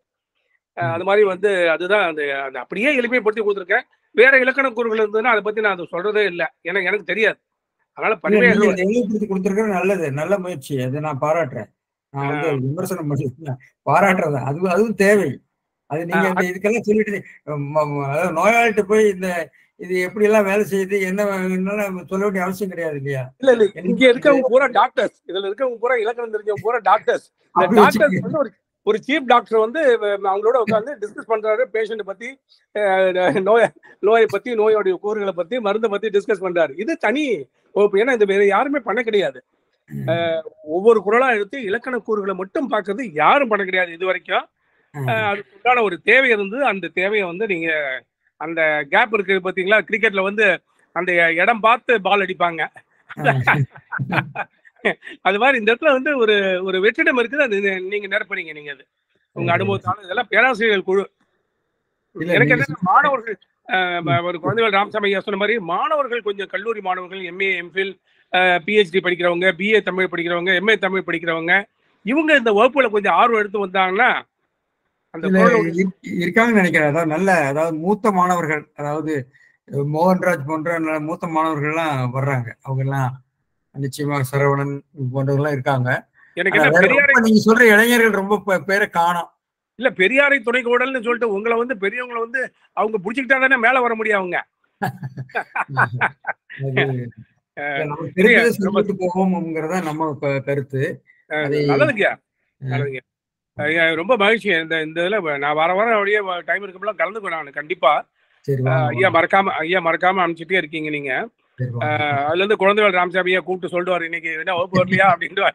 அது மாதிரி வந்து அதுதான் அந்த அப்படியே எளிமைப்படுத்தி கொடுத்துருக்கேன். வேற இலக்கண கூறுகள் இருந்ததுன்னா அதை பத்தி நான் அதை சொல்றதே இல்லை, எனக்கு தெரியாது. அதனால எளிமைப்படுத்தி கொடுத்துருக்கிறது நல்லது, நல்ல முயற்சி, அதை நான் பாராட்டுறேன். நான் வந்து விமர்சனம் பண்ணி பாராட்டுறேன், அதுவும் தேவை. அது நீங்க இதுக்கெல்லாம் சொல்லிட்டு நோயாளிகிட்ட போய் இது எப்படி எல்லாம் வேலை செய்யுது என்ன சொல்ல வேண்டிய அவசியம் கிடையாது இல்லையா? இல்ல இங்க இருக்கவங்க பூரா டாக்டர்ஸ், இதுல இருக்கவங்க பூரா இலக்கணம் தெரிஞ்சவங்க பூரா டாக்டர்ஸ். ஒரு சீஃப் டாக்டர் வந்து அவங்களோட உட்காந்து டிஸ்கஸ் பண்றாரு, பேஷண்ட் பத்தி, நோயை பத்தி, நோயோடைய கூறுகளை பத்தி, மருந்தை பத்தி டிஸ்கஸ் பண்றாரு. இது தனி வகுப்பு, ஏன்னா இது வேற யாருமே பண்ண கிடையாது. ஒவ்வொரு குரலா எடுத்து இலக்கண கூறுகளை மட்டும் பார்க்கறது யாரும் பண்ண கிடையாது இது வரைக்கும். அதுக்குண்டான ஒரு தேவை இருந்து அந்த தேவையை வந்து நீங்க அந்த கேப் இருக்கு பாத்தீங்களா, கிரிக்கெட்ல வந்து அந்த இடம் பார்த்து பால் அடிப்பாங்க, அது மாதிரி இந்த இடத்துல வந்து ஒரு வெற்றிடம் இருக்குது, அது நீங்க நிரப்புறீங்க. நீங்க அது உங்க அனுபவத்தால, இதெல்லாம் பேராசிரியர்கள் குழு. எனக்கு என்ன மாணவர்கள், ஒரு குழந்தைகள் ராமசாமி ஐயா சொன்ன மாதிரி மாணவர்கள், கொஞ்சம் கல்லூரி மாணவர்கள், எம்ஏ எம்ஃபில் பிஹெச்டி படிக்கிறவங்க, பிஏ தமிழ் படிக்கிறவங்க, எம்ஏ தமிழ் படிக்கிறவங்க, இவங்க இந்த வகுப்புல கொஞ்சம் ஆர்வம் எடுத்து வந்தாங்கன்னா இருக்காங்கன்னு நினைக்கிறேன். அதாவது மூத்த மாணவர்கள், அதாவது மோகன்ராஜ் போன்ற மூத்த மாணவர்கள்லாம் வர்றாங்க. அவங்க எல்லாம் நிச்சயமாக சரவணன் போன்றவங்கலாம் இருக்காங்க. நீங்க சொல்ற இளைஞர்கள் ரொம்ப பேரை காணோம். இல்ல, பெரியாரை துணை கோடல்னு சொல்லிட்டு உங்களை வந்து பெரியவங்களை வந்து அவங்க புடிச்சுக்கிட்டா தானே மேல வர முடியும். அவங்க போவோம்ங்கிறதா நம்ம கருத்து. நல்லதுங்க, நல்லதுங்க. ரொம்ப மகிழ்ச்சி. இந்த இதுல நான் வர அப்படியே டைம் இருக்கப்பெல்லாம் கலந்துக்குவேன் நான் கண்டிப்பா. ஐயா மறக்காம அனுப்பிச்சுட்டே இருக்கீங்க நீங்க. அதுல இருந்து குழந்தைகள் ராமசாமியா கூப்பிட்டு சொல்லுவாரு, இன்னைக்கு என்ன வகுப்பு வரலையா அப்படின்ட்டு.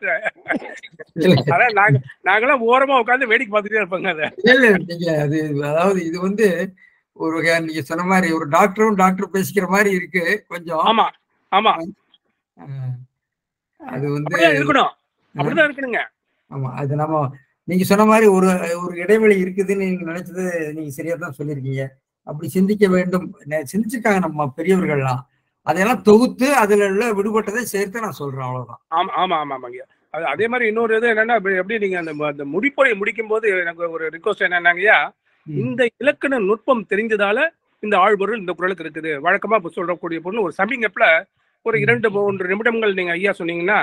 அதான் நாங்களாம் ஓரமா உட்காந்து வேடிக்கை பார்த்துட்டே இருப்பாங்க. அது அதாவது இது வந்து ஒரு நீங்க சொன்ன மாதிரி ஒரு டாக்டர் பேசிக்கிற மாதிரி இருக்கு கொஞ்சம். ஆமா ஆமா, அது வந்து இருக்கணும், அப்படிதான் இருக்கணுங்க. ஆமா, அது நம்ம நீங்க சொன்ன மாதிரி ஒரு இடைவெளி இருக்குதுன்னு நீங்க நினைச்சது நீங்க சரியா தான் சொல்லியிருக்கீங்க. அப்படி சிந்திக்க வேண்டும், சிந்திச்சிருக்காங்க நம்ம பெரியவர்கள்லாம். அதையெல்லாம் தொகுத்து அதுல உள்ள விடுபட்டதை சேர்த்து நான் சொல்றேன், அவ்வளவுதான். ஆமா ஆமா ஆமாங்க. அதே மாதிரி இன்னொரு இது என்னன்னா, எப்படி நீங்க அந்த முடிப்பொறை முடிக்கும் போது எனக்கு ஒரு ரிக்வஸ்ட் என்னன்னாங்கய்யா, இந்த இலக்கண நுட்பம் தெரிஞ்சதால இந்த ஆழ்பொருள் இந்த குரலுக்கு இருக்குது. வழக்கமா சொல்லக்கூடிய பொருள் ஒரு சமிங்கப்ல ஒரு 2-3 நிமிடங்கள் நீங்க ஐயா சொன்னீங்கன்னா,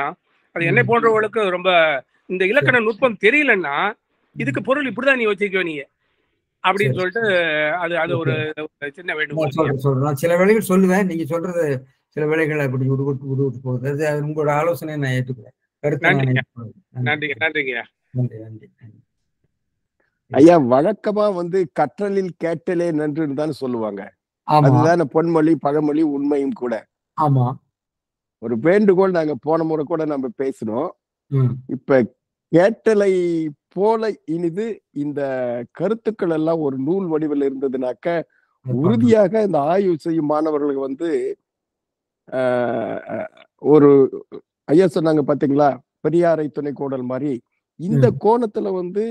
அது என்னை போன்றவர்களுக்கு ரொம்ப, இந்த இலக்கண நுட்பம் தெரியலன்னா இதுக்கு பொருள் இப்படிதான் நீ வச்சுக்க நீங்க அப்படின்னு சொல்லிட்டு அது ஒரு சின்ன வேண்டும். நான் சில வேலைகள் சொல்லுவேன், நீங்க சொல்றது சில வேலைகள் அப்படி விடுவிட்டு போகுது. அது உங்களோட ஆலோசனையை நான் ஏற்றுக்கிறேன். நன்றிங்க. ஐயா, வழக்கமா வந்து கற்றலில் கேட்டலே நன்றுன்னு தானே சொல்லுவாங்க. அதுதான பொன்மொழி, பழமொழி, உண்மையும் கூட. ஆமா, ஒரு வேண்டுகோள் நாங்க போன முறை கூட நம்ம பேசணும். இப்ப கேட்டலை போல இனிது இந்த கருத்துக்கள் எல்லாம் ஒரு நூல் வடிவில் இருந்ததுனாக்க உறுதியாக இந்த ஆய்வு செய்யும் மாணவர்களுக்கு வந்து ஒரு ஐயா சொன்னாங்க பாத்தீங்களா, பெரியாரை துணை கோடல் மாதிரி இந்த கோணத்துல வந்து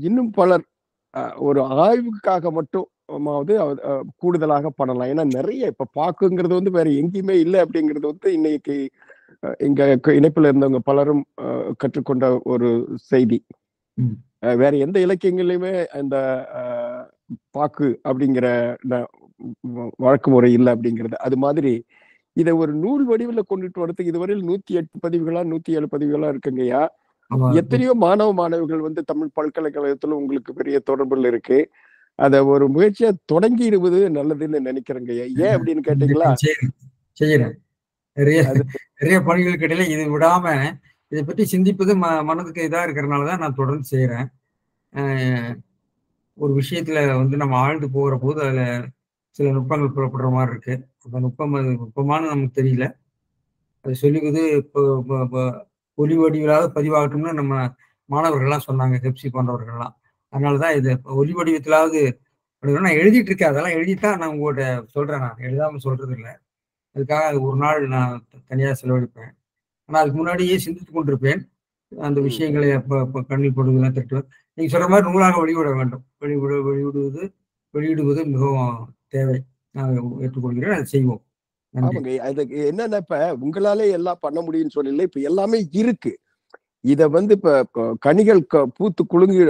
இன்னும் பலர் ஒரு ஆய்வுக்காக மட்டும் கூடுதலாக பண்ணலாம். ஏன்னா நிறைய இப்ப பாக்குங்கிறது வந்து வேற எங்கேயுமே இல்லை அப்படிங்கிறது வந்து இன்னைக்கு இங்க இணைப்புல இருந்தவங்க பலரும் கற்றுக்கொண்ட ஒரு செய்தி. வேற எந்த இலக்கியங்களையுமே இந்த பாக்கு அப்படிங்கிற வழக்கு முறை இல்லை அப்படிங்கிறது. அது மாதிரி இதை ஒரு நூல் வடிவில் கொண்டுட்டு வரதுக்கு இதுவரையில் 108 பதிவுகளா 107 பதிவுகளா இருக்குங்கய்யா. எத்தனையோ மாணவிகள் வந்து தமிழ் பல்கலைக்கழகத்துல உங்களுக்கு பெரிய தொடர்புல இருக்கு. அத ஒரு முயற்சியா தொடங்கிடுவது நல்லதுன்னு நினைக்கிறேங்க. ஏன் அப்படின்னு கேட்டீங்களா, செய்யறேன். நிறைய பணிகளுக்கு இடையில இது விடாம இதை பற்றி சிந்திப்பது மனதுக்கு இதா இருக்கிறதுனாலதான் நான் தொடர்ந்து செய்யறேன். ஒரு விஷயத்துல வந்து நம்ம ஆழ்ந்து போகிற போது அதுல சில நுட்பங்கள் புறப்படுற மாதிரி இருக்கு. அந்த நுட்பம் அது நுட்பமான நமக்கு தெரியல. அது சொல்லுவது இப்போ ஒலி வடிவிலாவது பதிவாகட்டும்னு நம்ம மாணவர்கள்லாம் சொன்னாங்க, ஹெப்சி போன்றவர்கள்லாம். அதனாலதான் இது ஒலி வடிவத்திலாவது நான் எழுதிட்டு இருக்கேன். அதெல்லாம் எழுதித்தான் நான் உங்கள்கிட்ட சொல்றேன். நான் எழுதாம சொல்றது இல்லை. அதுக்காக ஒரு நாள் நான் தனியாக செலவழிப்பேன். ஆனால் அதுக்கு முன்னாடியே சிந்தித்து கொண்டிருப்பேன். அந்த விஷயங்களை கண்ணில் போடுவதெல்லாம் திட்டுவேன். நீங்க சொல்ற மாதிரி நூலாக வெளியிட வேண்டும். வெளியிடுவது மிகவும் தேவை. நான் ஏற்றுக்கொள்கிறேன், அதை செய்வோம். ஆமாங்க. அதுக்கு என்னன்னா, இப்ப உங்களாலே எல்லாம் பண்ண முடியும்னு சொல்லல, இப்ப எல்லாமே இருக்கு. இத வந்து இப்ப கனிகள் பூத்து குலுங்கி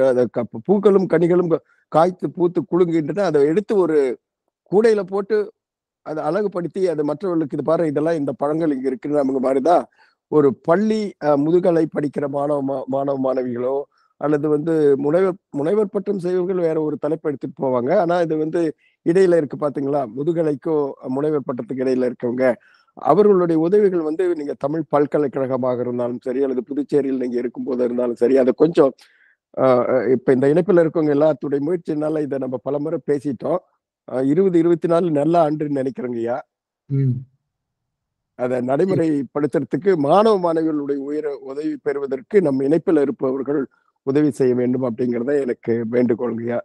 பூக்களும் கனிகளும் காய்த்து பூத்து குலுங்கின்றன. அதை எடுத்து ஒரு கூடையில போட்டு அதை அழகுபடுத்தி அது மற்றவர்களுக்கு இது பாரு இதெல்லாம் இந்த பழங்கள் இங்க இருக்குன்னு அவங்க மாதிரிதான் ஒரு பள்ளி முதுகலை படிக்கிற மாணவ மாணவிகளோ அல்லது வந்து முனைவர் பட்டம் செய்வர்கள் வேற ஒரு தலைப்பு எடுத்துட்டு போவாங்க. ஆனா இது வந்து இடையில இருக்கு பாத்தீங்களா, முதுகலைக்கோ முனைவர் பட்டத்துக்கு இடையில இருக்கவங்க அவர்களுடைய உதவிகள் வந்து நீங்க தமிழ் பல்கலைக்கழகமாக இருந்தாலும் சரி அல்லது புதுச்சேரியில் நீங்க இருக்கும்போது இருந்தாலும் சரி அதை கொஞ்சம் இப்ப இந்த இணைப்புல இருக்கவங்க எல்லாத்துடைய முயற்சினால இதை நம்ம பலமுறை பேசிட்டோம். 2024 நல்ல ஆண்டுன்னு நினைக்கிறேங்கய்யா. அதை நடைமுறைப்படுத்துறதுக்கு மாணவ மாணவிகளுடைய உதவி பெறுவதற்கு நம்ம இணைப்பில் இருப்பவர்கள் உதவி செய்ய வேண்டும் அப்படிங்கிறத எனக்கு வேண்டுகோள்ங்கய்யா.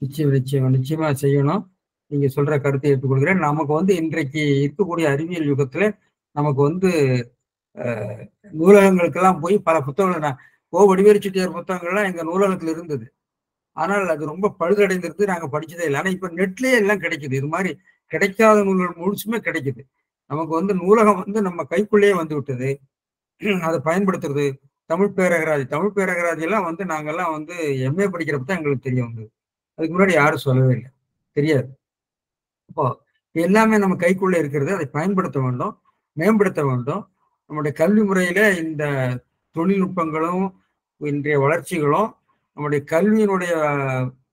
நிச்சயமா செய்யணும். நீங்க சொல்ற கருத்தை ஏற்றுக்கொள்கிறேன். நமக்கு வந்து இன்றைக்கு இருக்கக்கூடிய அறிவியல் யுகத்துல நமக்கு வந்து நூலகங்களுக்கெல்லாம் போய் பல புத்தகங்கள் வடிவேலு செட்டியார் புத்தகங்கள்லாம் எங்க நூலகத்துல இருந்தது. ஆனால் அது ரொம்ப பழுதடைந்திருக்கு, நாங்க படிச்சதே இல்லை. ஆனா இப்ப நெட்லயே எல்லாம் கிடைக்குது. இது மாதிரி கிடைக்காத நூல்கள் முழுசுமே கிடைக்குது. நமக்கு வந்து நூலகம் வந்து நம்ம கைக்குள்ளேயே வந்து விட்டது. அதை பயன்படுத்துறது. தமிழ் பேரகராதி எல்லாம் வந்து நாங்கெல்லாம் வந்து எம்ஏ படிக்கிறப்ப தான் எங்களுக்கு தெரிய வந்தது. அதுக்கு முன்னாடி யாரும் சொல்லவே இல்லை, தெரியாது. அப்போ எல்லாமே நம்ம கைக்குள்ள இருக்கிறது, அதை பயன்படுத்த வேண்டும், மேம்படுத்த வேண்டும். நம்முடைய கல்வி முறையில இந்த தொழில்நுட்பங்களும் இன்றைய வளர்ச்சிகளும் நம்முடைய கல்வியினுடைய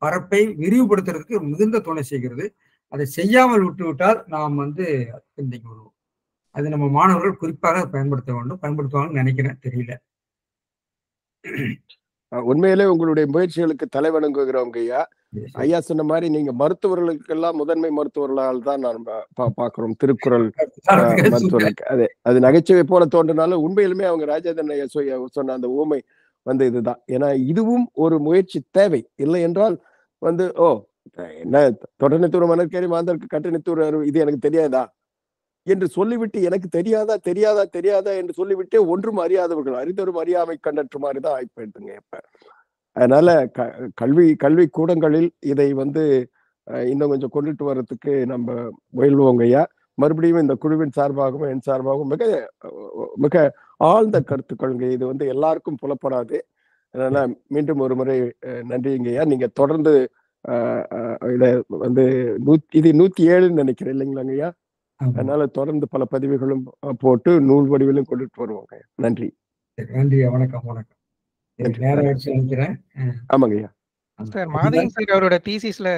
பரப்பை விரிவுபடுத்துறதுக்கு மிகுந்த துணை செய்கிறது. அதை செய்யாமல் விட்டுவிட்டால் நாம் வந்து பின்தங்கி வருவோம். அது நம்ம மாணவர்கள் குறிப்பாக பயன்படுத்த வேண்டும். பயன்படுத்துவாங்கன்னு நினைக்கிறேன், தெரியல. உண்மையிலே உங்களுடைய முயற்சிகளுக்கு தலை வணங்குகிறவங்க ஐயா. ஐயா சொன்ன மாதிரி நீங்க மருத்துவர்களுக்கெல்லாம் முதன்மை மருத்துவர்களால் தான் நான் பாக்குறோம். திருக்குறள் மருத்துவர்களுக்கு அது நகைச்சுவை போல தோன்றினாலும் உண்மையிலுமே அவங்க ராஜேந்திரன் ஐயா சொன்ன அந்த ஊமை வந்து இதுதான். ஏன்னா இதுவும் ஒரு முயற்சி தேவை. இல்லை என்றால் வந்து என்ன தொடர்நித்துவ மணற்கேரி மாந்தருக்கு கட்டணித்துவ இது எனக்கு தெரியாதா என்று சொல்லிவிட்டு எனக்கு தெரியாதா என்று சொல்லிவிட்டு ஒன்றும் அறியாதவர்கள் அறிந்தவரும் அறியாமை கண்டற்ற மாதிரிதான் ஆயிப்போயிடுதுங்க இப்ப. அதனால கல்வி கூடங்களில் இதை வந்து இன்னும் கொஞ்சம் கொண்டுட்டு வர்றதுக்கு நம்ம முயல்வோங்க ஐயா. மறுபடியும் இந்த குழுவின் சார்பாகவும் என் சார்பாகவும் மிக மிக ஆழ்ந்த கருத்துக்கொள்ங்க. இது வந்து எல்லாருக்கும் புலப்படாது. அதனால மீண்டும் ஒரு முறை நன்றிங்கய்யா. நீங்க தொடர்ந்து இத வந்து இது 107 நினைக்கிறேன் இல்லைங்களாங்க ஐயா. அதனால தொடர்ந்து பல பதிவுகளும் போட்டு நூல் வடிவிலும் கொண்டுட்டு வருவாங்க. நன்றி. நன்றி. வணக்கம். ஆமாங்க ஐயா. சார் மாதையன் சார் அவரோட தீசிஸ்ல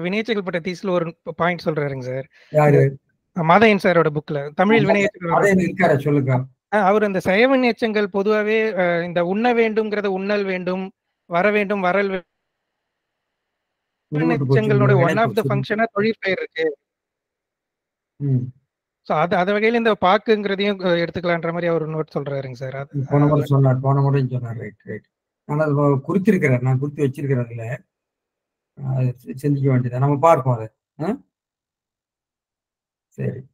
வினைச்செயல் பட்ட தீசிஸ்ல ஒரு பாயிண்ட் சொல்றாருங்க சார். யாரு? மாதையன் சாரோட புக்ல தமிழில் வினைச்செயல் சொல்லுங்க. அவர் அந்த செயவன் எச்சங்கள் பொதுவாகவே இந்த உண்ண வேண்டும்ங்கிறத உண்ணல் வேண்டும், வர வேண்டும் வரல் எச்சங்களோட ஒன் ஆஃப் த ஃபங்க்ஷனா தொழிற்பெயர் இருக்கு. சோ அது வகையில இந்த பாக்குங்கிறதையும் எடுத்துக்கலான்ற மாதிரி அவர் நோட் சொல்றாருங்க சார். போன முறை சொன்னார். ரைட். நான் அதை குறித்திருக்கிறேன், நான் குறித்து வச்சிருக்கிறேன். அதுல சிந்திக்க வேண்டியதை நம்ம பார்ப்போம் அதை. சரி.